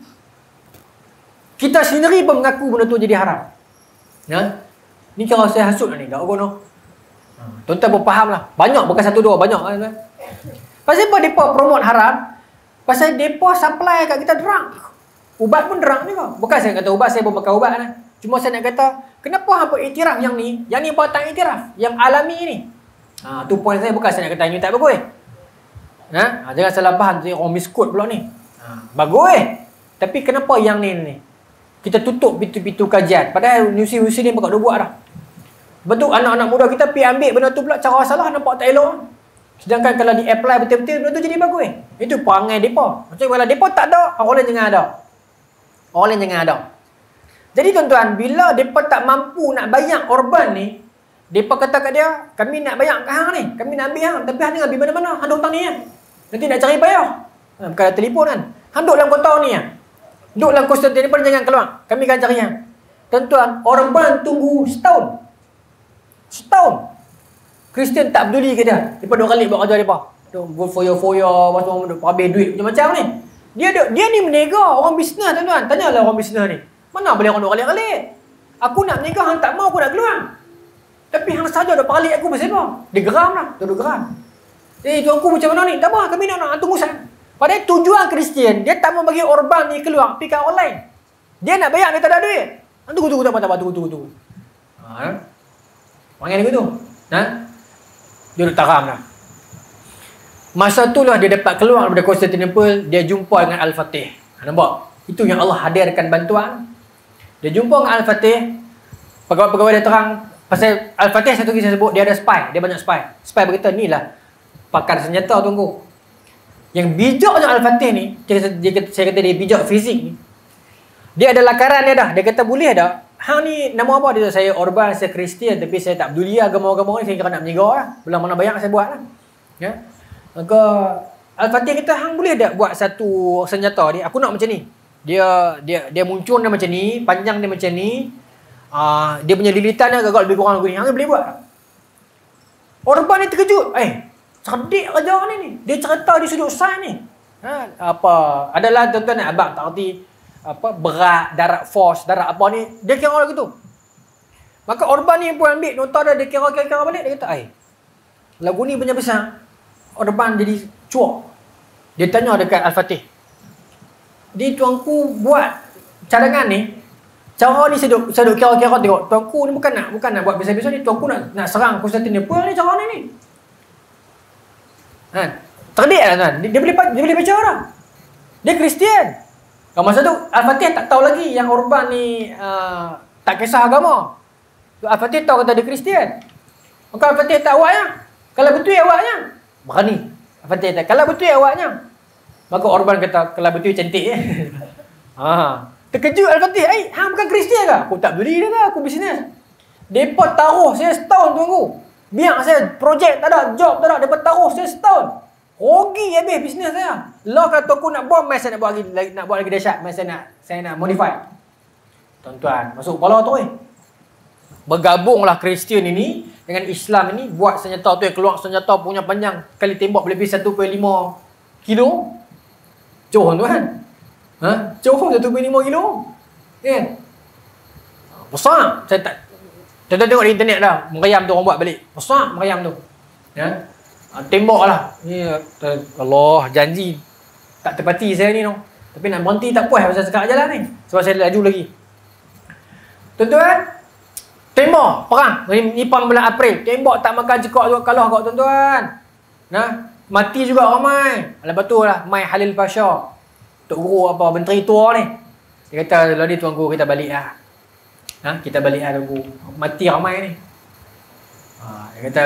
kita sendiri pun mengaku benda tu jadi haram. Ni cara saya hasut ni, tak guna. Tuan-tuan pun faham lah. Banyak, bukan satu dua, banyak kan. Pasal apa mereka promote haram? Pasal mereka supply kat kita drug. Ubat pun drug ni kok. Bukan saya kata ubat, saya pun pakai ubat kan. Cuma saya nak kata, Kenapa hampa iktiraf yang ni? Yang ni bukan tak iktiraf, yang alami ni. Tu point saya, bukan saya nak kata ni tak bagus. Jangan salah faham, orang miskut pula ni. Bagus. Tapi kenapa yang ni? Kita tutup pintu-pintu kajian. Padahal universiti ni bukan dah buat dah. Betul, anak-anak muda kita pergi ambil benda tu pula cara salah, nampak tak elok. Sedangkan kalau di-apply betul-betul, benda tu jadi bagus. Itu perangai mereka. Macam kalau mereka tak ada, orang lain jangan ada. Orang lain jangan ada. Jadi tuan-tuan, bila mereka tak mampu nak bayar korban ni, mereka kata kat dia, kami nak bayar kat hang ni, kami nak ambil hang, tapi hang ni ambil mana-mana, hang duduk hutang ni ya. Nanti nak cari payah. Bukan ada telefon kan. Hang duduk dalam kota ni ya. Duduk dalam Konstantinopel, jangan keluar. Kami akan cari hang. Tuan-tuan, korban tunggu setahun. Setahun. Kristian tak peduli ke dia. Mereka duk kali buat kerja mereka. Duk foya-foya, pasal duk habis duit macam-macam ni. Dia ni menega, orang bisnes tuan-tuan. Tanyalah orang bisnes ni. Mana boleh orang duk kalik-kalik? Aku nak menega, hang tak mau, aku nak keluar. Tapi hang saja duk kalik aku pasal apa? Dia geram lah. Dia duk geram. Tuanku macam mana ni? Tak apa, kami nak tunggu sana. Padahal tujuan Kristian, dia tak mau bagi Orban ni keluar, pergi kat online. Dia nak bayar, dia tak ada duit. Tunggu, tak apa, tunggu. Panggil dia tu. Dia duduk taram dah. Masa tu lah dia dapat keluar daripada Konstantinopel, dia jumpa dengan Al-Fatih. Nampak? Itu yang Allah hadirkan bantuan. Dia jumpa dengan Al-Fatih. Pegawai-pegawai dia terang. Pasal Al-Fatih satu kisah sebut, dia ada spy. Dia banyak spy. Spy berkata, ni lah pakar senjata tunggu. Yang bijaknya Al-Fatih ni, saya kata dia bijak fizik ni. Dia ada lakaran dia dah. Dia kata, boleh dah. Hang ni nama apa? Dia kata, saya Orban, saya Kristian, tapi saya tak peduli agama-agama ni, saya kira nak menyigar lah. Belah mana bayar saya buat lah. Ya? Maka Al-Fatih kata, hang boleh tak buat satu senjata ni? Aku nak macam ni. Dia muncul dia macam ni, panjang dia macam ni. Dia punya lilitan dia agak lebih kurang begini. Hang boleh buat. Orban ni terkejut. Cerdik kerja ni. Dia cerita di sudut sains ni. Adalah tuan-tuan nak abang tak erti berat, darat force, darat apa ni, dia kira lagu tu. Maka Orban ni pun ambil nota dia kira balik, dia kata, lagu ni banyak besar. Orban jadi cuak. Dia tanya dekat Al-Fatih, tuanku buat cadangan ni, cara ni saya duk kira-kira tengok, tuanku ni bukan nak buat biasa-biasa ni, tuanku nak serang Konstantinopel ni cara ni. Terdik lah tuan. Dia boleh baca dah. Dia Kristian. Masa tu Al-Fatih tak tahu lagi yang Orban ni tak kisah agama. Al-Fatih tahu kata dia Kristian. Maka Al-Fatih tak awaknya. Kalau betul awaknya. Berani. Al-Fatih kata, kalau betul awaknya. Maka Orban kata, kalau betul cantik. Terkejut Al-Fatih. Hang bukan Kristian ke? Aku tak beli dia ke? Aku bisnes. Mereka taruh saya setahun tunggu. Biar saya projek tak ada, job tak ada. Mereka taruh saya setahun. Rugi habis bisnes saya. Lah kalau aku nak buat, saya nak buat lagi dahsyat. Saya nak modify. Tuan-tuan, masuk kepala tu bergabunglah Kristian ini dengan Islam ini, buat senjata tu yang keluar senjata punya panjang kali tembak boleh pergi 1.5 kilo. Jauh tuan. Jauh 1.5 kilo. Kan? Besar. Saya tak tengok di internet dah. Meriam tu orang buat balik. Besar meriam tu. Ya. Tembak lah. Allah, janji tak tepati saya ni no. Tapi nak berhenti tak puas pasal sekarang jalan ni. Sebab saya laju lagi. Tuan-tuan, tembak, perang. Ni bulan April. Tembak tak makan cekak juga kalah kau tuan-tuan. Mati juga ramai. Lepas tu lah, Mai Halil Pasha, Tok Guru apa, menteri tua ni. Dia kata, lalu tuanku kita balik lah. Kita balik lah tuanku. Mati ramai ni. Dia kata,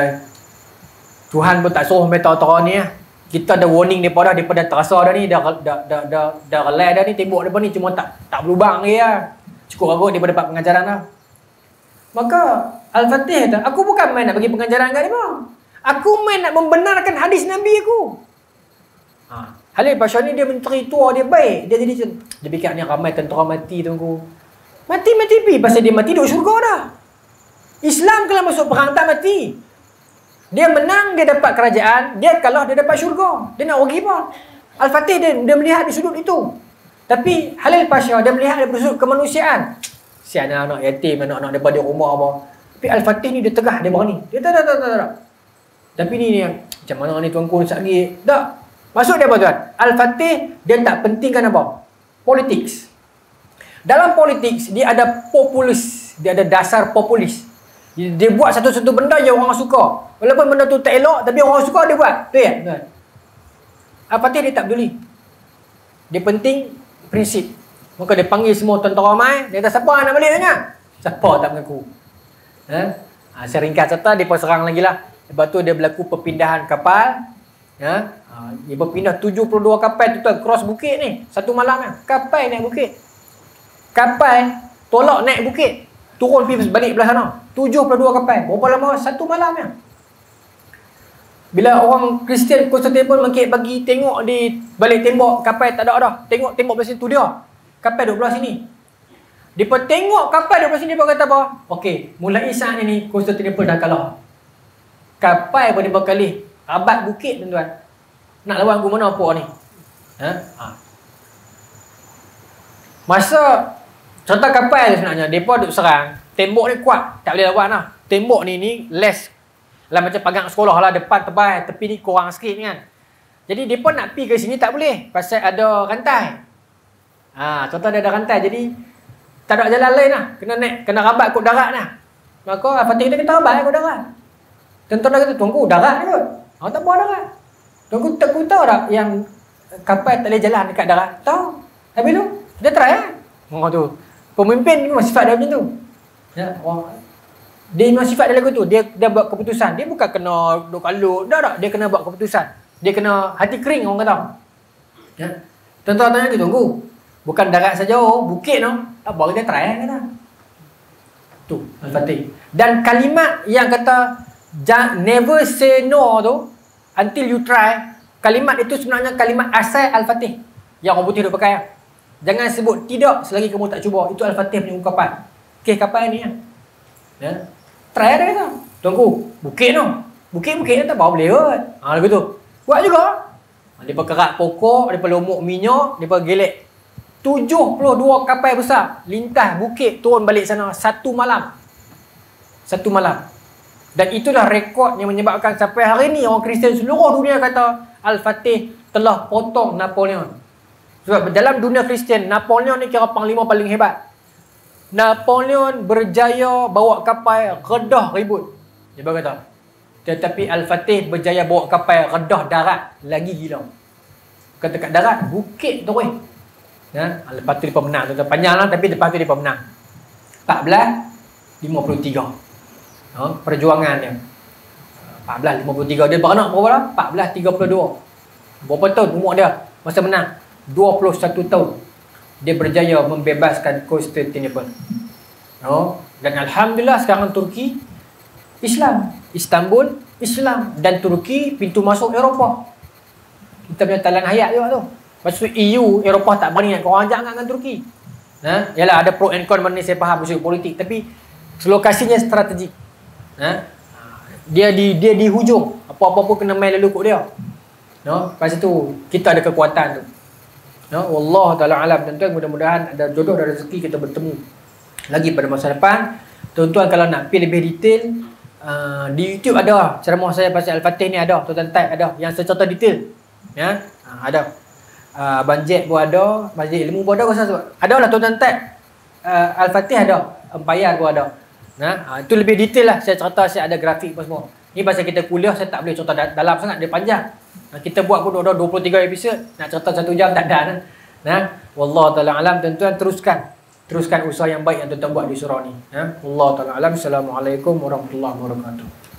Tuhan pun tak suruh sampai tahu-tahu ni lah. Kita ada warning daripada terasa dah ni, dah relay dah ni, tembok depan ni cuma tak berlubang lagi lah. Cukup aku daripada dapat pengajaran lah. Maka Al-Fatih kata, aku bukan main nak bagi pengajaran kat dia. Aku main nak membenarkan hadis Nabi aku. Halil Pasha ni dia menteri tua, dia baik. Dia fikir ni ramai tentera mati tuanku. Mati pi pasal dia mati duduk syurga dah. Islam kalau masuk perang tak mati. Dia menang, dia dapat kerajaan. Dia kalah, dia dapat syurga. Dia nak rugi apa? Al-Fatih dia melihat di sudut itu. Tapi Halil Pasha dia melihat dari sudut kemanusiaan. Si anak-anak yatim, anak-anak daripada rumah apa. Tapi Al-Fatih ni dia tegah, dia berani. Dia tak. Tapi ni yang macam mana ni tuanku sakit. Tak. Maksud dia apa tuan? Al-Fatih dia tak pentingkan apa? Politics. Dalam politics dia ada populis. dia ada dasar populis. Dia buat satu-satu benda yang orang suka. Walaupun benda tu tak elok, tapi orang suka dia buat. Betul tak? Al-Fatih dia tak peduli. Dia penting prinsip. Maka dia panggil semua tentera mai, dia kata siapa nak balik tanya? Siapa tak mengaku? Saya ringkas cerita, dia pun serang lagi lah. Lepas tu dia berlaku perpindahan kapal. Dia berpindah 72 kapal tu cross bukit ni. Satu malam ni. Kapal naik bukit. Kapal tolak naik bukit. Turun pergi balik belah sana. 72 kapal. Berapa lama? Satu malam ni. Bila orang Kristian Konstantinopel makin bagi tengok di balik tembok kapal tak ada dah. Tengok belah situ dia. Kapal duduk belah sini. Dia pun tengok kapal duduk belah sini, dia pun kata apa? Okey, mulai saat ni Konstantinopel dah kalah. Kapal pun dia berkali abad bukit tuan-tuan. Nak lawan guna mana apa ni? Masa cerita kapal tu sebenarnya, mereka duduk serang. Tembok ni kuat, tak boleh lawan lah. Tembok ni less lah macam pagang sekolah lah, depan tebal, tepi ni kurang sikit kan. Jadi mereka nak pergi ke sini tak boleh, pasal ada rantai. Contoh dia ada rantai, jadi tak ada jalan lain lah. Kena rabat kot darat lah. Maka Al-Fatih dia kata rabat kot darat. Tentera kata, tunggu darat ni kot. Tak apa darat. Tunggu tahu tak yang kapal tak boleh jalan dekat darat? Tahu. Habis tu, dia try lah. Orang tu. Pemimpin memang sifat dia macam tu. Dia memang sifat dia lagu tu. Dia buat keputusan. Dia bukan kena duk kalut. Tak. Dia kena buat keputusan. Dia kena hati kering orang kata. Tentera tanya lagi, tunggu. Bukan darat saja, bukit tu. Tak apa, kita try lah kata. Tu, Al-Fatih. Dan kalimat yang kata never say no tu until you try, kalimat itu sebenarnya kalimat asal Al-Fatih yang orang putih duk pakai. Jangan sebut tidak selagi kamu tak cuba. Itu Al-Fatih punya ungkapan. Okey, kapal ni try dia kata. Tunggu, bukit tu. Bukit tak boleh kot. Lagu tu. Buat juga. Depa kerak pokok, depa lomok minyak, depa gelek 72 kapal besar lintas bukit turun balik sana satu malam. Dan itulah rekod yang menyebabkan sampai hari ni orang Kristian seluruh dunia kata Al-Fatih telah potong Napoleon. Sebab dalam dunia Kristian, Napoleon ni kira panglima paling hebat. Napoleon berjaya bawa kapal redah ribut. Dia berkata. Tetapi Al-Fatih berjaya bawa kapal redah darat lagi gila. Kata kat darat bukit tu weh. Lepas tu dia pemenang. Panjang lah, tapi lepas tu dia pemenang. 1453. Perjuangan dia 1453. Dia beranak berapa lah? 1432. Berapa tahun umur dia masa menang? 21 tahun. Dia berjaya membebaskan Konstantinopel. Dan Alhamdulillah sekarang Turki Islam, Istanbul Islam, dan Turki pintu masuk Eropah. Kita punya talan hayat juga tu. Lepas tu EU, Eropah tak berani nak korang ajak dengan Turki. Yalah ada pro and con benda ni, saya faham isu politik, tapi lokasinya strategik. Dia di hujung. Apa-apa pun kena main lalu kot dia. Lepas tu kita ada kekuatan tu. Wallahu ta'ala alam. Tuan-tuan, mudah-mudahan ada jodoh dan rezeki kita bertemu lagi pada masa depan. Tuan-tuan kalau nak pergi lebih detail, di YouTube ada ceramah saya pasal Al-Fatih ni, ada. Tuan-tuan type ada yang secara detail. Ada. Abang Jack pun ada, Majlis Ilmu pun ada. Ada lah tuan-tuan type Al-Fatih ada, Empayar pun ada. Itu lebih detail lah. Saya cerita, saya ada grafik pun semua. Ni pasal kita kuliah, saya tak boleh cerita dalam sangat, dia panjang. Kita buat pun ada 23 episod, nak cerita 1 jam tak ada. Wallahu ta'ala alam. Tuan-tuan teruskan usaha yang baik yang tuan-tuan buat di surau ni. Wallahu ta'ala alam. Assalamualaikum warahmatullahi wabarakatuh.